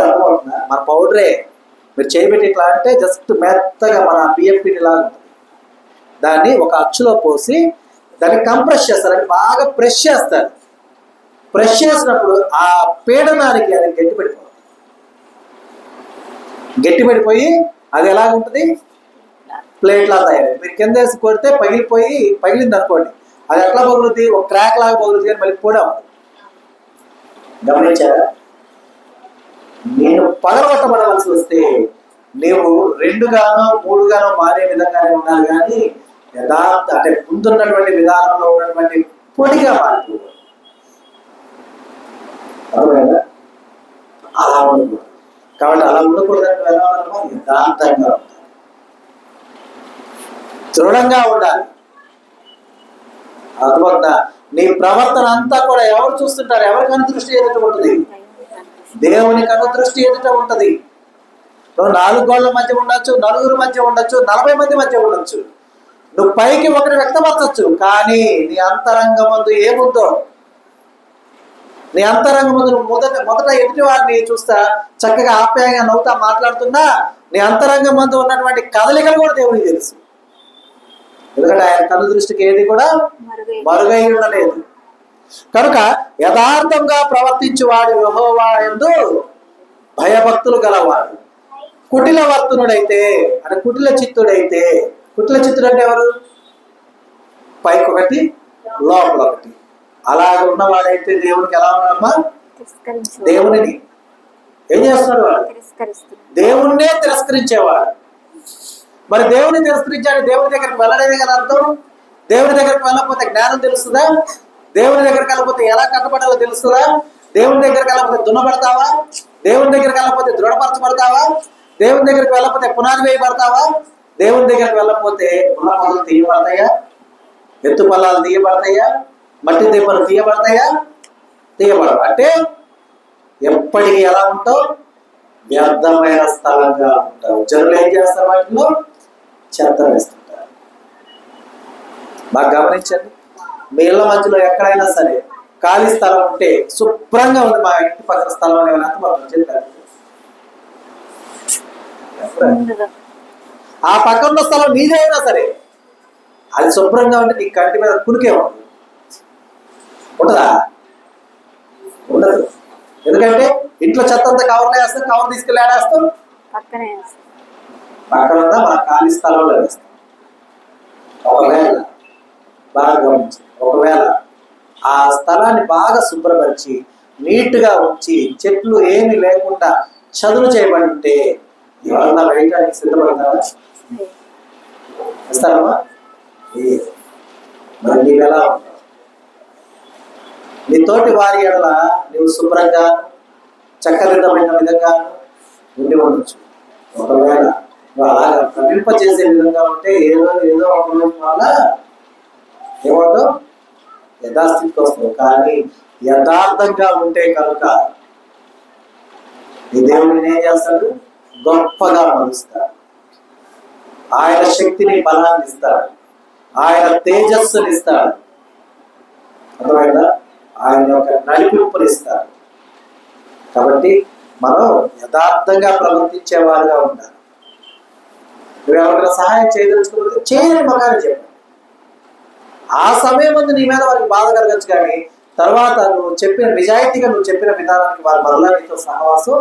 అర్థమవుతుందా? మన పౌడరే మీరు చేయబెట్టి ఇట్లా అంటే జస్ట్ మెత్తగా మన బియ్యపిండి లాగా ఉంటుంది. దాన్ని ఒక అచ్చులో పోసి దాన్ని కంప్రెస్ చేస్తారు, అంటే బాగా ప్రెస్ చేస్తారు. ప్రెస్ చేసినప్పుడు ఆ పీడనానికి అది గట్టిపడిపోయి అది ఎలాగుంటుంది? ప్లేట్ లాగా తయారైంది. మీరు కింద వేసి కొడితే పగిలింది అనుకోండి, అది ఎట్లా పగులుతుంది? ఒక క్రాక్ లాగా పగులుతుంది, కానీ మళ్ళీ కూడా గమనించారా? నేను పగలగొట్టబడవలసి వస్తే నీవు 2 గానో 3 గానో మారే విధంగానే ఉండాలి, కానీ యథార్థ అంటే ముందున్నటువంటి విధానంలో ఉన్నటువంటి పొడిగా మారిపోవాలి. అర్థమైందా? అలా ఉండకూడదు. కాబట్టి అలా ఉండకూడదని వెళ్ళాలన్నా యథార్థంగా ఉండాలి, దృఢంగా ఉండాలి. అర్థమవుతుందా? నీ ప్రవర్తన అంతా కూడా ఎవరు చూస్తుంటారు? ఎవరికి అనుదృష్టి ఎదుట ఉంటుంది? దేవునికి అనుదృష్టి ఎదుట ఉంటుంది. నువ్వు 4 గోళ్ల మధ్య ఉండొచ్చు, 4 మధ్య ఉండొచ్చు, 40 మంది మధ్య ఉండొచ్చు. నువ్వు పైకి ఒకటి వ్యక్తపరచచ్చు, కానీ నీ అంతరంగమందు ఏముందో, నీ అంతరంగమందు మొదట ఎదుటి వారిని చూస్తా చక్కగా ఆప్యాయంగా నవ్వుతా మాట్లాడుతున్నా, నీ అంతరంగమందు ఉన్నటువంటి కదలికలు కూడా దేవునికి తెలుసు. ఎందుకంటే ఆయన కను దృష్టికి ఏది కూడా మరుగై ఉండలేదు. కనుక యథార్థంగా ప్రవర్తించువాడు యెహోవా యందు భయభక్తులు గలవాడు. కుటిల వర్తనుడైతే, అంటే కుటిల చిత్తుడైతే, కుటిల చిత్తుడు అంటే ఎవరు? పైకొకటి లోపల ఒకటి అలా ఉన్నవాడైతే దేవునికి ఎలా ఉన్నాడమ్మా? దేవునిని ఏం చేస్తున్నాడు? వాడు దేవుణ్ణే తిరస్కరించేవాడు. మరి దేవుని తిరస్కరించాడు, దేవుని దగ్గరికి వెళ్ళడమే కదా అర్థం. దేవుని దగ్గరికి వెళ్ళకపోతే జ్ఞానం తెలుస్తుందా? దేవుని దగ్గరికి వెళ్ళకపోతే ఎలా కట్టబడాలో తెలుస్తుందా? దేవుని దగ్గరికి వెళ్ళకపోతే దున్నపడతావా? దేవుని దగ్గరికి వెళ్ళకపోతే దృఢపరచబడతావా? దేవుని దగ్గరికి వెళ్ళకపోతే పునాది వేయబడతావా? దేవుని దగ్గరికి వెళ్ళకపోతే ఉన్న పనులు తీయబడతాయా? ఎత్తు పొలాలు తీయబడతాయా? మట్టి దీపాలు తీయబడతాయా? తీయబడవు. అంటే ఎప్పటికీ ఎలా ఉంటావు? వ్యర్థమైన స్థలంగా ఉంటావు. జనులు ఏం చేస్తారు? వాటిలో చెత్త వేస్తుంటారు. బాగా గమనించండి. మీ ఇళ్ళ మధ్యలో ఎక్కడైనా సరే ఖాళీ స్థలం ఉంటే, శుభ్రంగా ఉంది మా ఇంటి పక్కన స్థలం అని మాత్రం చెప్పారు. ఆ పక్కన స్థలం నీదే అయినా సరే అది శుభ్రంగా ఉంటే నీ కంటి మీద కునికే ఉంటుందా? ఉండదు. ఎందుకంటే ఇంట్లో చెత్త అంతా కవర్లో వేస్తాం, కవర్ తీసుకెళ్ళి ఆడేస్తాం, పక్కన మన ఖాళీ స్థలంలో వేస్తాం. ఒకవేళ బాగా గమనించి, ఒకవేళ ఆ స్థలాన్ని బాగా శుభ్రపరిచి నీట్గా ఉంచి చెట్లు ఏమి లేకుండా చదును చేయబడి ఉంటే ఎవరన్నా వేయడానికి సిద్ధపడతారా? ఇస్తారమ్మా? మరి నీకు ఎలా ఉంటావు? నీ తోటి వారి ఎడల నువ్వు శుభ్రంగా చక్కదిద్దమైన విధంగా ఉండి ఉండొచ్చు. ఒకవేళ నువ్వు అలాగా ప్రమింపజేసే విధంగా ఉంటే ఏదో ఒక రోజు వల్ల ఏమవుతావు? యథాస్థితికి వస్తావు. కానీ యథార్థంగా ఉంటే కనుక ఈ దేవుడిని ఏం చేస్తాడు? గొప్పగా మలుస్తాడు. ఆయన శక్తిని, బలాన్ని ఇస్తాడు. ఆయన తేజస్సుని ఇస్తాడు. అర్థమైందా? ఆయన యొక్క నడిపింపునిస్తాడు. కాబట్టి మనం యథార్థంగా ప్రవర్తించేవారుగా ఉండాలి. నువ్వు ఎవరికైనా సహాయం చేయదలుచుకుంటే చేయని మగానే చెప్పాలి. ఆ సమయం ముందు నీ మీద వారికి బాధ కలగచ్చు, కానీ తర్వాత నువ్వు చెప్పిన నిజాయితీగా నువ్వు చెప్పిన విధానానికి వారు మరలా నీతో సహవాసం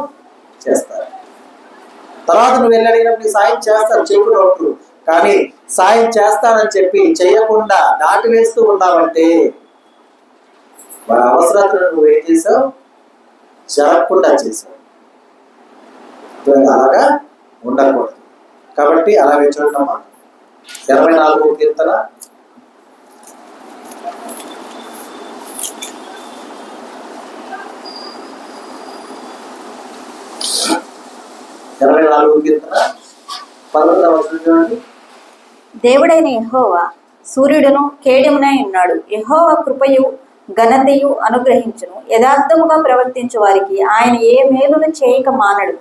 చేస్తారు. తర్వాత నువ్వు వెళ్ళి అడిగినప్పుడు సాయం చేస్తారు, చేయకుండా. కానీ సాయం చేస్తానని చెప్పి చేయకుండా దాటి వేస్తూ ఉన్నావంటే వారి అవసరాలను నువ్వు ఏం చేసావు? జరగకుండా చేసావు. అలాగా ఉండకూడదు. కాబట్టి అలాగే చూడమ్మా, 24వ కీర్తన 24వ కీర్తన 11వ వచనం చూడండి. దేవుడైన యెహోవా సూర్యుడును కేడెమునై ఉన్నాడు. యెహోవా కృపయు ఘనతయు అనుగ్రహించును. యథార్థముగా ప్రవర్తించు వారికి ఆయన ఏ మేలును చేయక మానడు.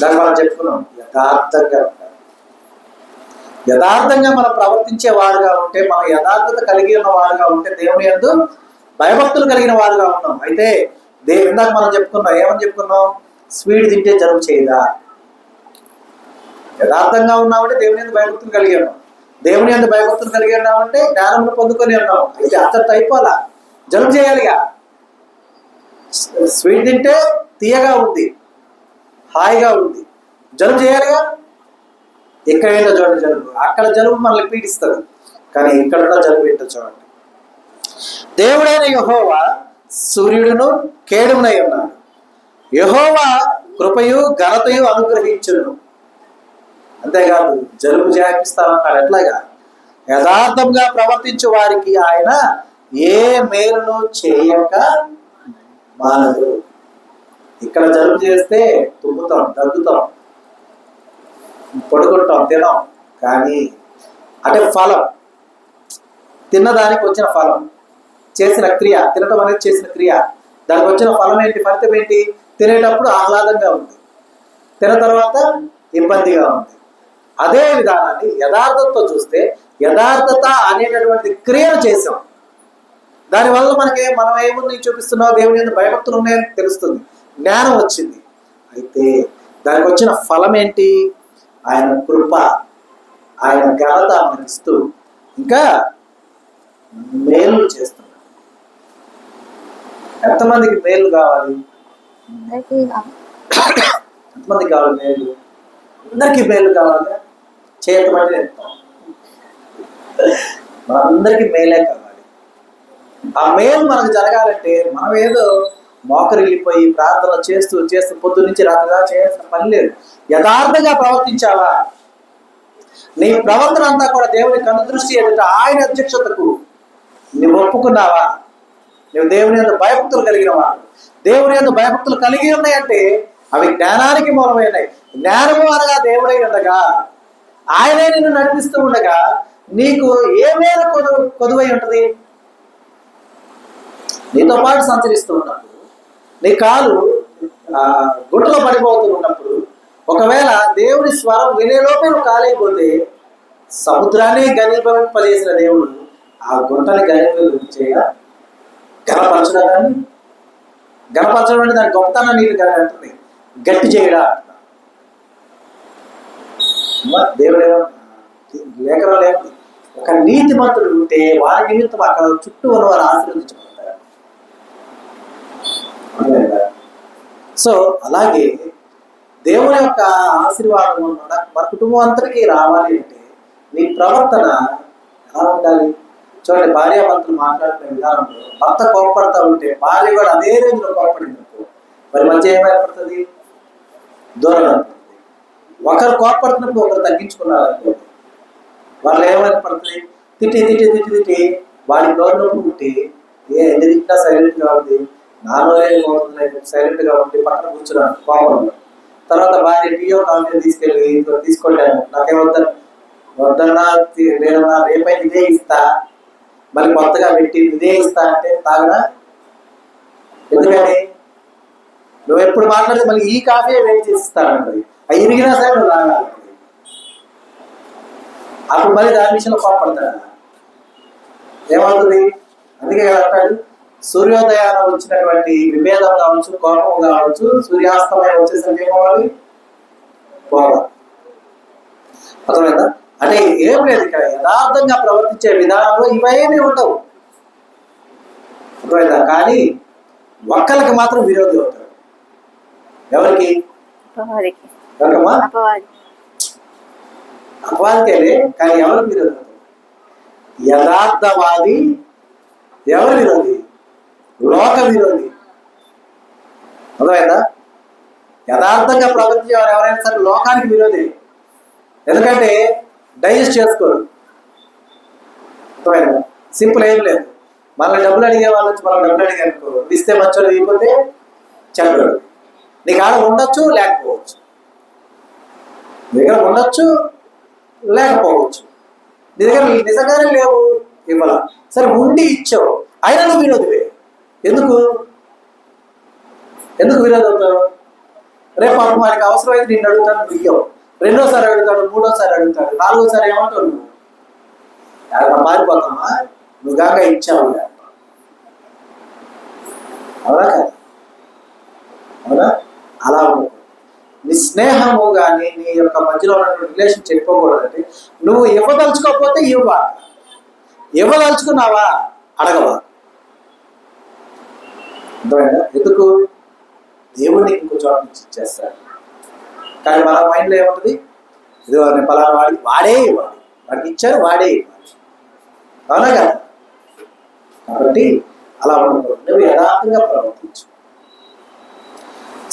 దాన్ని మనం చెప్పుకున్నాం, యథార్థంగా ఉండాలి. యథార్థంగా మనం ప్రవర్తించే వారుగా ఉంటే, మనం యథార్థత కలిగి ఉన్న వారుగా ఉంటే దేవుని యందు భయభక్తులు కలిగిన వారుగా ఉన్నాం. అయితే ఇందాక మనం చెప్పుకున్నాం, ఏమని చెప్పుకున్నాం? స్వీట్ తింటే జలుబు చేయదా? యథార్థంగా ఉన్నామంటే దేవుని యందు భయభక్తులు కలిగి ఉన్నాం. దేవుని యందు భయభక్తులు కలిగి ఉన్నామంటే జ్ఞానంలో పొందుకొని ఉన్నాం. అయితే అంతటితో అయిపోలా, జలుబు చేయాలిగా. స్వీట్ తింటే తీయగా ఉంది, హాయిగా ఉంది, జలుబు చేయాలిగా. ఇక్కడ ఏంటో చూడండి, జలుబు అక్కడ జలుబు మనల్ని పీడిస్తుంది, కానీ ఇక్కడ జలుబు ఏంటో చూడండి. దేవుడైన యెహోవా సూర్యుడును కేడుమునై ఉన్నాడు. యెహోవా కృపయు ఘనతయు అనుగ్రహించును. అంతేకాదు జలుబు చేపిస్తామన్నాడు. ఎట్లాగా? యథార్థంగా ప్రవర్తించు వారికి ఆయన ఏ మేలును చేయక మానదు. ఇక్కడ జలుబు చేస్తే తుమ్ముతాం, దగ్గుతాం, పడుకుంటాం, తినాం. కానీ అంటే ఫలం, తిన్నదానికి వచ్చిన ఫలం, చేసిన క్రియ, తినటం అనేది చేసిన క్రియ, దానికి వచ్చిన ఫలం ఏంటి? ఫలితం ఏంటి? తినేటప్పుడు ఆహ్లాదంగా ఉంది, తిన తర్వాత ఇబ్బందిగా ఉంది. అదే విధానాన్ని యథార్థతతో చూస్తే, యథార్థత అనేటటువంటి క్రియను చేసాం, దానివల్ల మనం ఏముంది చూపిస్తున్నావు? దేవుని యందు భయభక్తులు ఉన్నాయని తెలుస్తుంది, జ్ఞానం వచ్చింది. అయితే దానికి వచ్చిన ఫలం ఏంటి? ఆయన కృప, ఆయన ఘనత మనకిస్తూ ఇంకా మేలు చేస్తున్నాడు. ఎంతమందికి మేలు కావాలి? ఎంతమందికి కావాలి మేలు? అందరికీ మేలు కావాలి. చేయటమంటే మనందరికీ మేలే కావాలి. ఆ మేలు మనకు జరగాలంటే మనం ఏదో మోకరిల్లిపోయి ప్రార్థన చేస్తూ చేస్తూ పొద్దు నుంచి రాత్రిగా చేయాల్సిన పని లేదు. యథార్థంగా ప్రవర్తించావా? నీ ప్రవర్తన అంతా కూడా దేవుని కనుదృష్టి ఎదుట ఆయన అధ్యక్షతకు నువ్వు ఒప్పుకున్నావా? నువ్వు దేవుని యందు భయభక్తులు కలిగినవా? దేవుని యందు భయభక్తులు కలిగి ఉన్నాయంటే అవి జ్ఞానానికి మూలమైనవి. జ్ఞానము అనగా దేవుడై ఉండగా, ఆయనే నిన్ను నడిపిస్తూ ఉండగా నీకు ఏ మేర కొదువై ఉంటుంది? నీతో పాటు సంచరిస్తూ ఉన్నప్పుడు, నీ కాలు గుట్టలో పడిపోతూ ఉన్నప్పుడు, ఒకవేళ దేవుని స్వరం వినేలోపే నువ్వు కాలేకపోతే, సముద్రాన్ని గనిపజేసిన దేవుడు ఆ గుంటని గనిపచేయ గణపరచడాన్ని, గణపరచడం అంటే దాని గొప్పతనం నీకు అంటుంది, గట్టి చేయడా. దేవుడు లేఖనం లేదు, ఒక నీతి మంతుడు ఉంటే వారి నిమిత్తం అక్కడ చుట్టూ ఉన్న వారు ఆశీర్వదించబడతారు. సో అలాగే దేవుని యొక్క ఆశీర్వాదం మన కుటుంబం అంతటికీ రావాలి అంటే నీ ప్రవర్తన ఎలా ఉండాలి? చూడండి, భార్యాభర్తలు మాట్లాడుకునే విధానంలో భర్త కోపడతా ఉంటే భార్య కూడా అదే రేంజ్లో కోపడింది మరి మధ్య ఏమైపడుతుంది? దూరం అనుకుంటుంది. ఒకరు కోపడుతున్నప్పుడు ఒకరు తగ్గించుకున్నారు అనుకోండి, వాళ్ళు ఏమైపడుతుంది? తిట్టి తిట్టి తిట్టి తిట్టి వాడికి నోరు పుట్టి ఎన్ని తిట్టినా సైలెంట్గా ఉంది, నాలో సైలెంట్గా ఉండి పక్కన కూర్చున్నాను కోపంలో. తర్వాత భార్య టీయో కాఫీ తీసుకెళ్ళి తీసుకోలేను, నాకేమొద్దని వద్దన్నా నేనన్నా రేపైతే ఇదే ఇస్తా, మళ్ళీ కొత్తగా పెట్టి ఇదే ఇస్తా అంటే తాగడా? ఎందుకని? నువ్వు ఎప్పుడు మాట్లాడితే మళ్ళీ ఈ కాఫీ వెయిట్ చేసి ఇస్తానంటది. అవి ఇరిగినా సరే నువ్వు తాగాలి. అప్పుడు మళ్ళీ దాని విషయంలో కోపడతాడు. ఏమవుతుంది? అందుకే కదా అంటాడు, సూర్యోదయాన వచ్చినటువంటి విభేదం కావచ్చు, కోపం కావచ్చు, సూర్యాస్తమయం వచ్చేసరికి ఏమవ్వాలి? పోవాలి. అర్థమైందా? అంటే ఏం లేదు, ఇక్కడ యథార్థంగా ప్రవర్తించే విధానంలో ఇవేమీ ఉండవు. అర్థమైందా? కానీ ఒక్కరికి మాత్రం విరోధి అవుతారు. ఎవరికి? ఎవరికమ్మా? అపవాదికేలే, కానీ ఎవరు విరోధి అవుతారు? యథార్థవాది ఎవరు విరోధి? లోక విరోధి. అర్థమైందా? యథార్థంగా ప్రవర్తించేవారు ఎవరైనా సరే లోకానికి విరోధి. ఎందుకంటే డైజెస్ట్ చేసుకోరు. అర్థమైందా? సింపుల్ ఏం లేదు. మళ్ళీ డబ్బులు అడిగే వాళ్ళు వచ్చి మనం డబ్బులు అడిగానుకో, ఇస్తే మంచోడు, ఇవ్వకపోతే చెప్పడు. నీకు ఆడ ఉండొచ్చు, లేకపోవచ్చు. నీ దగ్గర ఉండొచ్చు, లేకపోవచ్చు. నీ దగ్గర నిజంగానే లేవు, ఇవ్వాల. సరే ఉండి ఇచ్చావు, అయినా నువ్వు విరోధివే. ఎందుకు విరోధి అవుతావు? రేపు పాపం వారికి అవసరమైతే నిన్ను అడుగుతాడు, నువ్వు ఇయ్యవు. రెండోసారి అడుగుతాడు, మూడోసారి అడుగుతాడు, నాలుగోసారి ఏమంటావు? నువ్వు అక్కడ మారిపోతామా? నువ్వు కాక ఇచ్చావు. అవునా కాదు? అవునా? అలా ఉండదు. నీ స్నేహము కానీ నీ యొక్క మధ్యలో ఉన్నటువంటి రిలేషన్ చెడిపోకూడదంటే నువ్వు ఇవ్వదలుచుకోకపోతే ఇవ్వాలి. ఇవ్వదలుచుకున్నావా? అడగవా? అర్థమైందా? ఎందుకు? దేవుడిని ఇంకో చోట నుంచి ఇచ్చేస్తాడు. కానీ మన మైండ్లో ఏముంటుంది? ఇదిగో నేను పలానా వాడే ఇవ్వాలి, వాడికి ఇచ్చారు, వాడే ఇవ్వాలి. అవునా కదా? కాబట్టి అలా ఉండకూడదు. నువ్వు యథార్థంగా ప్రవర్తించు.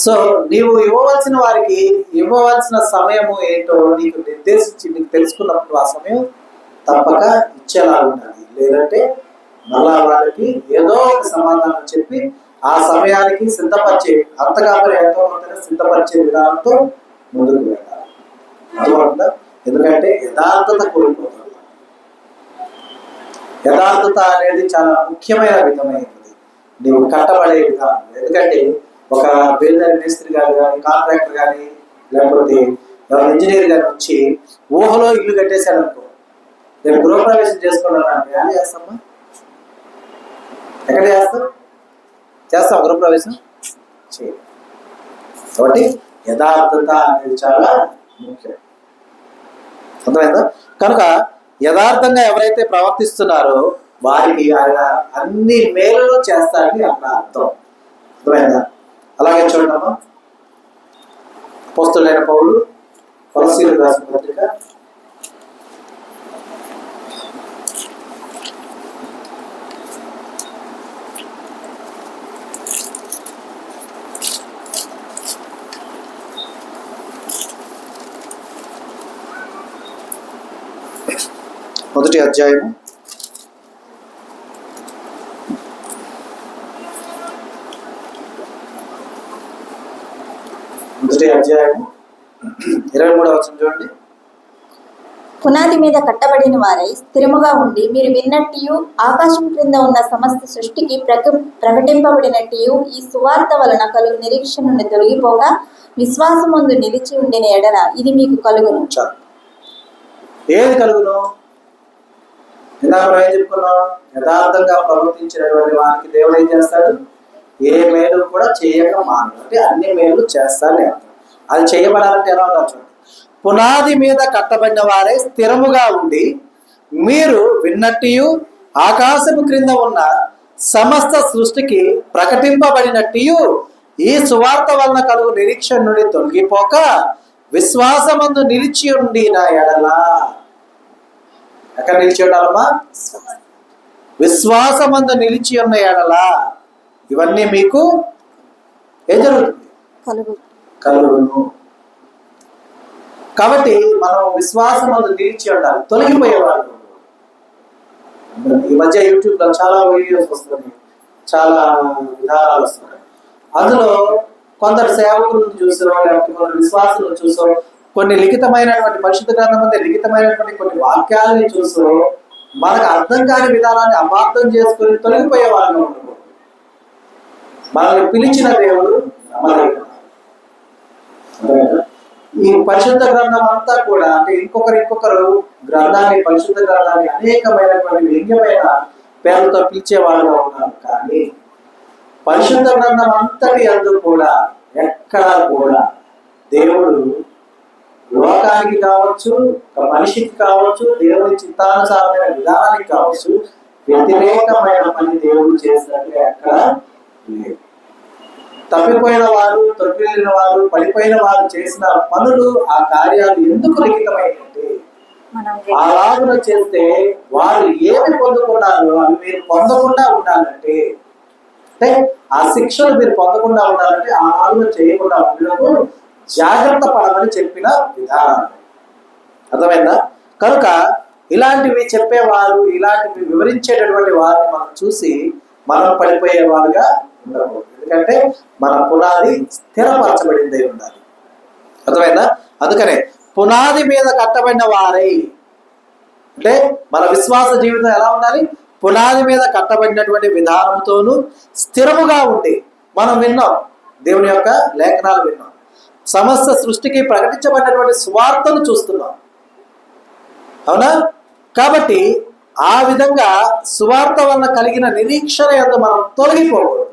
సో నీవు ఇవ్వవలసిన వారికి ఇవ్వవలసిన సమయము ఏంటో నీకు నిర్దేశించి నీకు తెలుసుకున్నప్పుడు ఆ సమయం తప్పక ఇచ్చేలా ఉండాలి. లేదంటే మళ్ళా వాళ్ళకి ఏదో ఒక సమాధానం చెప్పి ఆ సమయానికి సిద్ధపరిచే, అంతకాపరి ఎంతో కొంత సిద్ధపరిచే విధానంతో ముందుకు వెళ్ళాలి. అర్థమవుతుందా? ఎందుకంటే యథార్థత కోల్పోతుంది. యథార్థత అనేది చాలా ముఖ్యమైన విధమైనది. నీవు కట్టబడే విధానం. ఎందుకంటే ఒక బిల్డర్ మేస్త్రి గారు కానీ, కాంట్రాక్టర్ కానీ, లేకపోతే ఇంజనీర్ గారు వచ్చి ఊహలో ఇల్లు కట్టేశాడు అనుకో, నేను గృహప్రవేశం చేసుకున్నాను, ఏం చేస్తామా? ఎక్కడ చేస్తాం గృహప్రవేశం? కాబట్టి యథార్థత అనేది చాలా ముఖ్యం. అర్థమైందా? కనుక యథార్థంగా ఎవరైతే ప్రవర్తిస్తున్నారో వారికి ఆయన అన్ని మేలులు చేస్తారని అక్కడ అర్థం. అర్థమైందా? అలాగే చూడమ్మా, అపోస్తలుడైన పౌలు కొలస్సీయులకు రాసిన పత్రిక 1వ అధ్యాయము 23వ వచనం చూడండి. పునాది మీద కట్టబడిన వారై స్థిరముగా ఉండి మీరు విన్నట్టు ఆకాశం క్రింద ఉన్న సమస్త సృష్టికి ప్రకటింపబడినట్టు ఈ సువార్త వలన కలుగు నిరీక్షణ నుండి తొలగిపోగా విశ్వాసమందు నిలిచి ఉండిన ఎడల ఇది మీకు కలుగును. ఏది కలుగును? ఇందాక మనం ఏం చెప్పుకున్నాం? యథార్థంగా ప్రవర్తించినటువంటి వారికి దేవుడు ఏం చేస్తాడు? ఏ మేలు కూడా చేయక మానడు. అంటే అన్ని మేలు చేస్తాడని అర్థం. అది చేయబడాలంటే ఎలా ఉండాలి? పునాది మీద కట్టబడిన వారే స్థిరముగా ఉండి మీరు విన్నట్టు ఆకాశము క్రింద ఉన్న సమస్త సృష్టికి ప్రకటింపబడినట్టు ఈ సువార్త వలన కలుగు నిరీక్షణ నుండి తొలగిపోక విశ్వాసమందు నిలిచి ఉండి నా ఎడలా. ఎక్కడ నిలిచి ఉండాలమ్మా? విశ్వాసమందు నిలిచి ఉన్న ఎడలా ఇవన్నీ మీకు ఏం జరుగుతుంది? కలుగును. కాబట్టి మనం విశ్వాసమందు నిలిచి ఉండాలి. తొలగిపోయేవాళ్ళు ఈ మధ్య యూట్యూబ్ లో చాలా వీడియోస్ వస్తున్నాయి, చాలా విధానాలు వస్తున్నాయి. అందులో కొందరు సేవకులను చూసాం, లేకపోతే కొందరు విశ్వాసులను చూసాం, కొన్ని లిఖితమైనటువంటి పరిశుద్ధ గ్రంథం లిఖితమైనటువంటి కొన్ని వాక్యాలని చూసాం. మనకు అర్థం కాని విధానాన్ని అపార్థం చేసుకుని తొలగిపోయే వాళ్ళగా ఉండకూడదు. మనల్ని పిలిచిన దేవుడు నమ్మదగిన. ఈ పరిశుద్ధ గ్రంథం అంతా కూడా అంటే ఇంకొకరు గ్రంథాన్ని పరిశుద్ధ గ్రంథాన్ని అనేకమైనటువంటి వ్యంగ్యమైన పేర్లతో పిలిచే వాళ్ళగా ఉన్నారు. కానీ పరిశుద్ధ గ్రంథం అంతటి అందు కూడా ఎక్కడా కూడా దేవుడు లోకానికి కావచ్చు, ఒక మనిషికి కావచ్చు, దేవుడి చిత్తానుసారమైన విధానానికి కావచ్చు వ్యతిరేకమైన పని దేవుడు చేసినట్టుగా ఎక్కడ లేదు. తప్పిపోయిన వారు, తొట్టిల్లిన వారు, పడిపోయిన వారు చేసిన పనులు, ఆ కార్యాలు ఎందుకు లిఖితమైనట్టే అలాగున చేస్తే వారు ఏమి పొందుకున్నారో అవి మీరు పొందకుండా ఉండాలంటే, అంటే ఆ శిక్షలు మీరు పొందకుండా ఉండాలంటే ఆ ఆలోచన చేయకుండా ఉండడం జాగ్రత్త పడమని చెప్పిన విధానం. అర్థమైందా? కనుక ఇలాంటివి చెప్పేవారు, ఇలాంటివి వివరించేటటువంటి వారిని మనం చూసి మనం పడిపోయేవారుగా ఉండకూడదు. ఎందుకంటే మన పునాది స్థిరపరచబడింది ఉండాలి. అర్థమైందా? అందుకనే పునాది మీద కట్టబడిన వారై, అంటే మన విశ్వాస జీవితం ఎలా ఉండాలి? పునాది మీద కట్టబడినటువంటి విధానంతోనూ స్థిరముగా ఉండి, మనం విన్నాం దేవుని యొక్క లేఖనాలు విన్నాం, సమస్త సృష్టికి ప్రకటించబడినటువంటి సువార్తను చూస్తున్నాం. అవునా? కాబట్టి ఆ విధంగా సువార్త వలన కలిగిన నిరీక్షణ యందు మనం తొలగిపోకూడదు.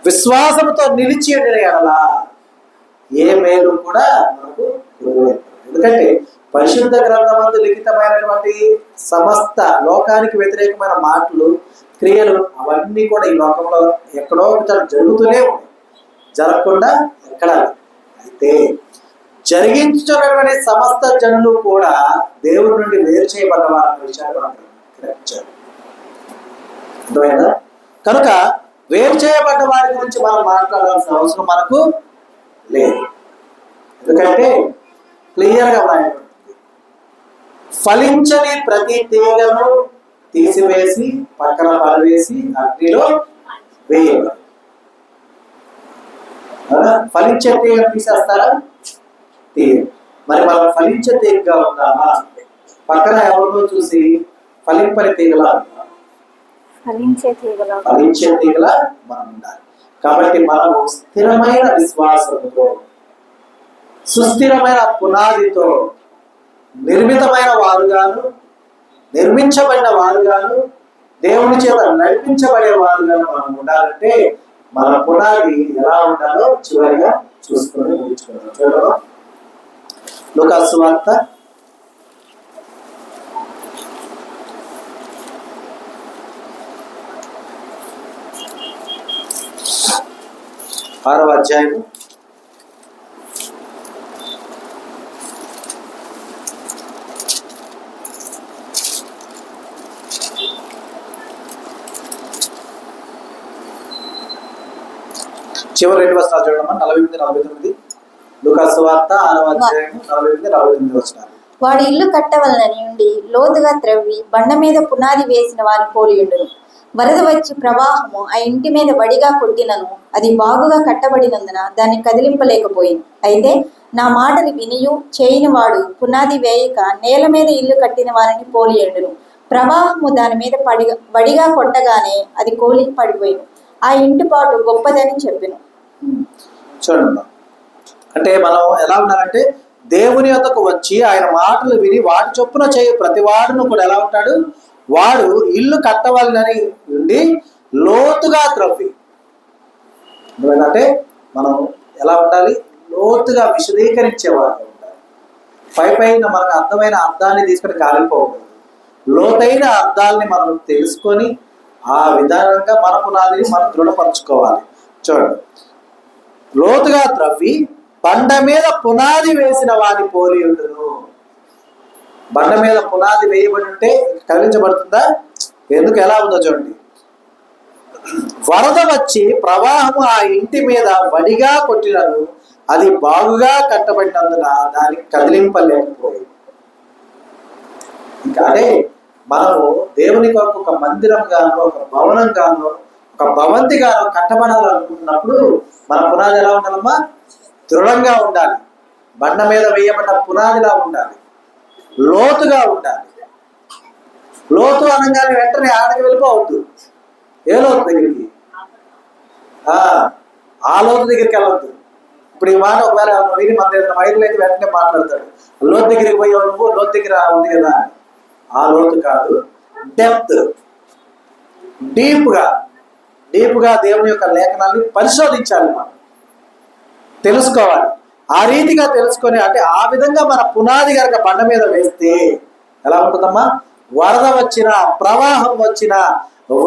విశ్వాసంతో నిలిచి ఎడల ఏ మేలు కూడా మనకు కుదరదు. ఎందుకంటే పరిశుద్ధ గ్రంథమందు లిఖితమైనటువంటి సమస్త లోకానికి వ్యతిరేకమైన మాటలు, క్రియలు అవన్నీ కూడా ఈ లోకంలో ఎక్కడో జరుగుతూనే ఉన్నాయి, జరగకుండా ఎక్కడ. అయితే జరిగించున్నటువంటి సమస్త జనులు కూడా దేవుడి నుండి వేరు చేయబడ్డవారన్న విషయాన్ని మనం గ్రహించాలి. అర్థమైందా? కనుక వేరు చేయబడ్డ వారి గురించి మనం మాట్లాడాల్సిన అవసరం మనకు లేదు. ఎందుకంటే క్లియర్గా వ్రాయబడింది, ఫలించని ప్రతి తీగను తీసివేసి పక్కన పడవేసి అగ్నిలో వేయబడి. ఫలించే తీగ తీసేస్తారా? తీగ. మరి మనం ఫలించే తీగగా ఉందామా? పక్కన ఎవరినో చూసి ఫలింపని తీగలా ఫలించే తీగలా మనం ఉండాలి. కాబట్టి మనము స్థిరమైన విశ్వాసంతో, సుస్థిరమైన పునాదితో నిర్మితమైన వారుగాను, నిర్మించబడిన వారుగాను, దేవుని చేత నడిపించబడే వారుగాను మనం ఉండాలంటే మన పునాది ఎలా ఉండాలో చివరిగా చూసుకొని నేర్చుకుందాం. చూడడం లూకా సువార్త 6వ అధ్యాయము 2 వచనాలు చూడమ్మా. 48, 49. లూకా సువార్త 6వ అధ్యాయము 48, 49 వచనాలు. వాడు ఇల్లు కట్టవలనని ఉండి లోతుగా త్రవ్వి బండ మీద పునాది వేసిన వాని పోలియుండును. వరద వచ్చి ప్రవాహము ఆ ఇంటి మీద వడిగా కొట్టినను అది బాగుగా కట్టబడినందున దాన్ని కదిలింపలేకపోయింది. అయితే నా మాటలు వినియు చేయని వాడు పునాది వేయక నేల మీద ఇల్లు కట్టిన వారిని పోలియుండును. ప్రవాహము దాని మీద వడిగా కొట్టగానే అది కోలి పడిపోయింది. ఆ ఇంటి పాటు గొప్పదని చెప్పిన. చూడండి, అంటే మనం ఎలా ఉండాలంటే దేవుని యొద్దకు వచ్చి ఆయన మాటలు విని వాటి చొప్పున చేయ ప్రతి వాడును కూడా ఎలా ఉంటాడు? వాడు ఇల్లు కట్టవాలని ఉండి లోతుగా త్రవ్వి. అంటే మనం ఎలా ఉండాలి? లోతుగా విశదీకరించేవాడు ఉండాలి. పైన మనకు అర్థమైన అర్థాన్ని తీసుకొని కాలిపోకూడదు. లోతైన అర్థాలని మనం తెలుసుకొని ఆ విధానంగా మన పునాదిని మనం దృఢపరచుకోవాలి. చూడండి, లోతుగా త్రవ్వి బండ మీద పునాది వేసిన వాని పోలి ఉండును. బండ మీద పునాది వేయబడి ఉంటే కదిలించబడుతుందా? ఎందుకు ఎలా ఉందో చూడండి. వరద వచ్చి ప్రవాహము ఆ ఇంటి మీద వడిగా కొట్టినను అది బాగుగా కట్టబడినందున దానికి కదిలింపలేకపోయింది. ఇంకా అదే మనము దేవుని కొరకు ఒక మందిరం గాను, ఒక భవనం గాను, ఒక భవంతి గాను కట్టబడాలనుకున్నప్పుడు మన పునాది ఎలా ఉండాలమ్మా? దృఢంగా ఉండాలి. బండ మీద వేయబడ్డ పునాదిలా ఉండాలి, లోతుగా ఉండాలి. లోతు అనగానే వెంటనే ఆడకి వెళ్ళిపోవద్దు. ఏ లోతు దగ్గరికి? ఆ లోతు దగ్గరికి వెళ్ళొద్దు. ఇప్పుడు ఈ మాట ఒకవేళ విని మన దగ్గర వైర్లు అయితే వెంటనే మాట్లాడతాడు, లోతు దగ్గరికి పోయావు నువ్వు, లోతు దగ్గర ఉంది కదా. ఆ లోతు కాదు, డెప్త్, డీప్గా దేవుని యొక్క లేఖనాన్ని పరిశోధించాలి, మనం తెలుసుకోవాలి. ఆ రీతిగా తెలుసుకొని, అంటే ఆ విధంగా మన పునాది కనుక బండ మీద వేస్తే ఎలా ఉంటుందమ్మా? వరద వచ్చినా, ప్రవాహం వచ్చినా,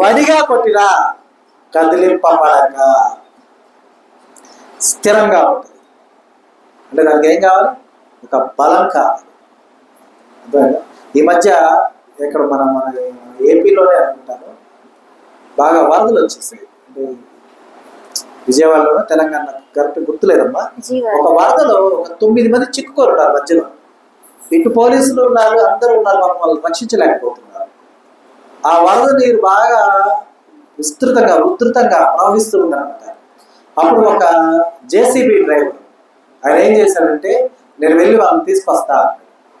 వడిగా కొట్టినా కదిలింపబడక స్థిరంగా ఉంటుంది. అంటే దానికి ఏం కావాలి? ఒక బలం కావాలి. ఈ మధ్య ఇక్కడ మన ఏపీలోనే అనుకుంటాను బాగా వరదలు వచ్చేసాయి. అంటే విజయవాడలోనో తెలంగాణ కరెక్ట్ గుర్తులేదమ్మా. ఒక వరదలో ఒక 9 మంది చిక్కుకొని ఉన్నారు మధ్యలో. ఇటు పోలీసులు ఉన్నారు, అందరూ ఉన్నారు, వాళ్ళు రక్షించలేకపోతున్నారు. ఆ వరద నీరు బాగా ఉధృతంగా ప్రవహిస్తూ ఉన్నారన్నమాట. అప్పుడు ఒక జేసీబీ డ్రైవర్ ఆయన ఏం చేశాడంటే, నేను వెళ్ళి వాళ్ళని తీసుకొస్తా.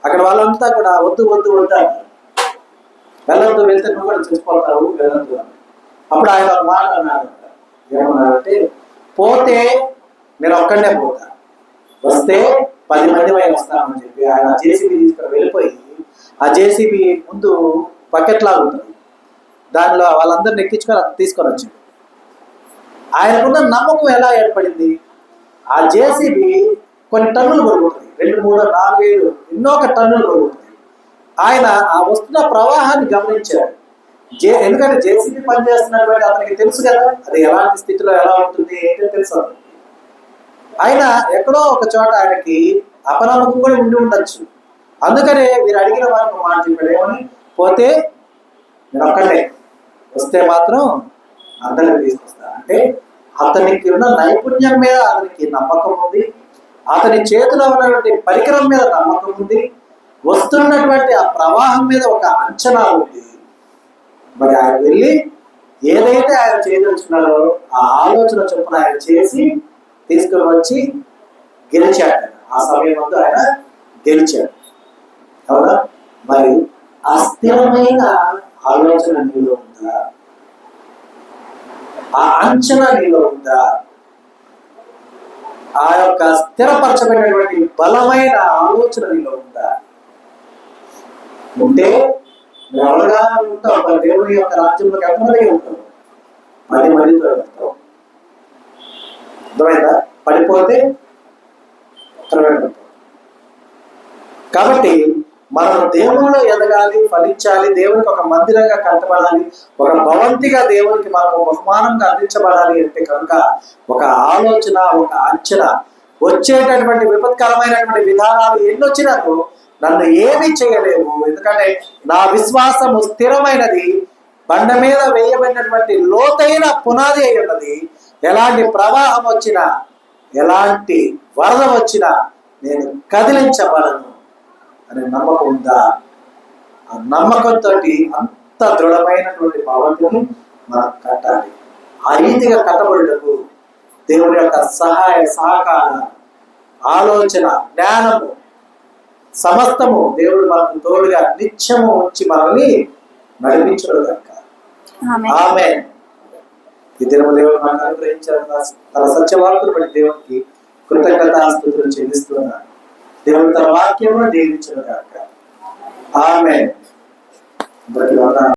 అక్కడ వాళ్ళంతా కూడా వద్దు అంటారు. వెళ్ళొద్దు, వెళ్తే నువ్వు కూడా చచ్చిపోతావు, వెళ్ళొద్దు అని. అప్పుడు ఆయన ఒక మాట అన్నాడు. ఏమన్నాడంటే, పోతే నేను ఒక్కడనే పోతా, వస్తే 10 మంది వస్తామని చెప్పి ఆయన జేసీబీ తీసుకొని వెళ్ళిపోయి, ఆ జేసీబీ ముందు బకెట్ లాగా ఉంటుంది, దానిలో వాళ్ళందరిని ఎక్కించుకొని తీసుకొని వచ్చింది. ఆయనకున్న నమ్మకం ఎలా ఏర్పడింది? ఆ జేసీబీ కొన్ని టన్నులు కొడుకుంటుంది, 2, 3, 4, 5 ఎన్నో టన్నులు కొడుకుంటుంది. ఆయన ఆ వస్తున్న ప్రవాహాన్ని గమనించాడు. ఎందుకంటే జేసీబీ పనిచేస్తున్నటువంటి అతనికి తెలుసు కదా, అది ఎలాంటి స్థితిలో ఎలా ఉంటుంది ఏంటో తెలుసు. ఆయన ఎక్కడో ఒక చోట ఆయనకి అపనమ్మకం కూడా ఉండి ఉండొచ్చు. అందుకనే మీరు అడిగిన వారికి మాట చెప్పాడు, ఏమని? పోతే నేను ఒక్కడే, వస్తే మాత్రం అందరినీ తీసుకొస్తా. అంటే అతనికి ఉన్న నైపుణ్యం మీద అతనికి నమ్మకం ఉంది, అతని చేతిలో ఉన్నటువంటి పరికరం మీద నమ్మకం ఉంది, వస్తున్నటువంటి ఆ ప్రవాహం మీద ఒక అంచనా ఉంది. మరి ఆయన వెళ్ళి ఏదైతే ఆయన చేయదలుచుకున్నాడో ఆ ఆలోచన చొప్పున ఆయన చేసి తీసుకుని వచ్చి గెలిచాడు. ఆ సమయం ముందు ఆయన గెలిచాడు. అవునా? మరి ఆ స్థిరమైన ఆలోచన నీలో ఉందా? ఆ అంచనా నీలో ఉందా? ఆ యొక్క స్థిరపరచబడినటువంటి బలమైన ఆలోచన నీలో ఉందా? ఉంటే ఎవరుగా ఉంటావు, దేవుని యొక్క రాజ్యంలోకి ఎంతమంది ఉంటావు? 10 మందితో వెళ్తావు. అర్థమైందా? పడిపోతే ఒక్కరే ఉంటావు. కాబట్టి మనం దేవునిలో ఎదగాలి, ఫలించాలి, దేవునికి ఒక మందిరంగా కట్టబడాలి, ఒక భవంతిగా దేవునికి మనం బహుమానంగా అందించబడాలి అంటే కనుక ఒక ఆలోచన, ఒక అంచనా, వచ్చేటటువంటి విపత్కరమైనటువంటి విధానాలు ఎన్నొచ్చినాకు నన్ను ఏమీ చేయలేవు, ఎందుకంటే నా విశ్వాసము స్థిరమైనది, బండ మీద వేయబడినటువంటి లోతైన పునాది అయి ఉన్నది. ఎలాంటి ప్రవాహం వచ్చినా, ఎలాంటి వరద వచ్చినా నేను కదిలించబడను అనే నమ్మకం ఉందా? ఆ నమ్మకంతో అంత దృఢమైనటువంటి భవంతిని మనం కట్టాలి. ఆ రీతిగా కట్టబడుటకు దేవుడి యొక్క సహాయ సహకార ఆలోచన, జ్ఞానము సమస్తము దేవుడు మనకు తోడుగా నిత్యము ఉంచి మనల్ని నడిపించడు కనుక ఆమేన్. ఈ దినము దేవుడు మనకు అనుగ్రహించిన తన సత్యవాక్కును బట్టి దేవునికి కృతజ్ఞతాస్తుతులు చెల్లిస్తున్నాను. దేవుడు తన వాక్యమును దీవించును గాక. ఆమేన్.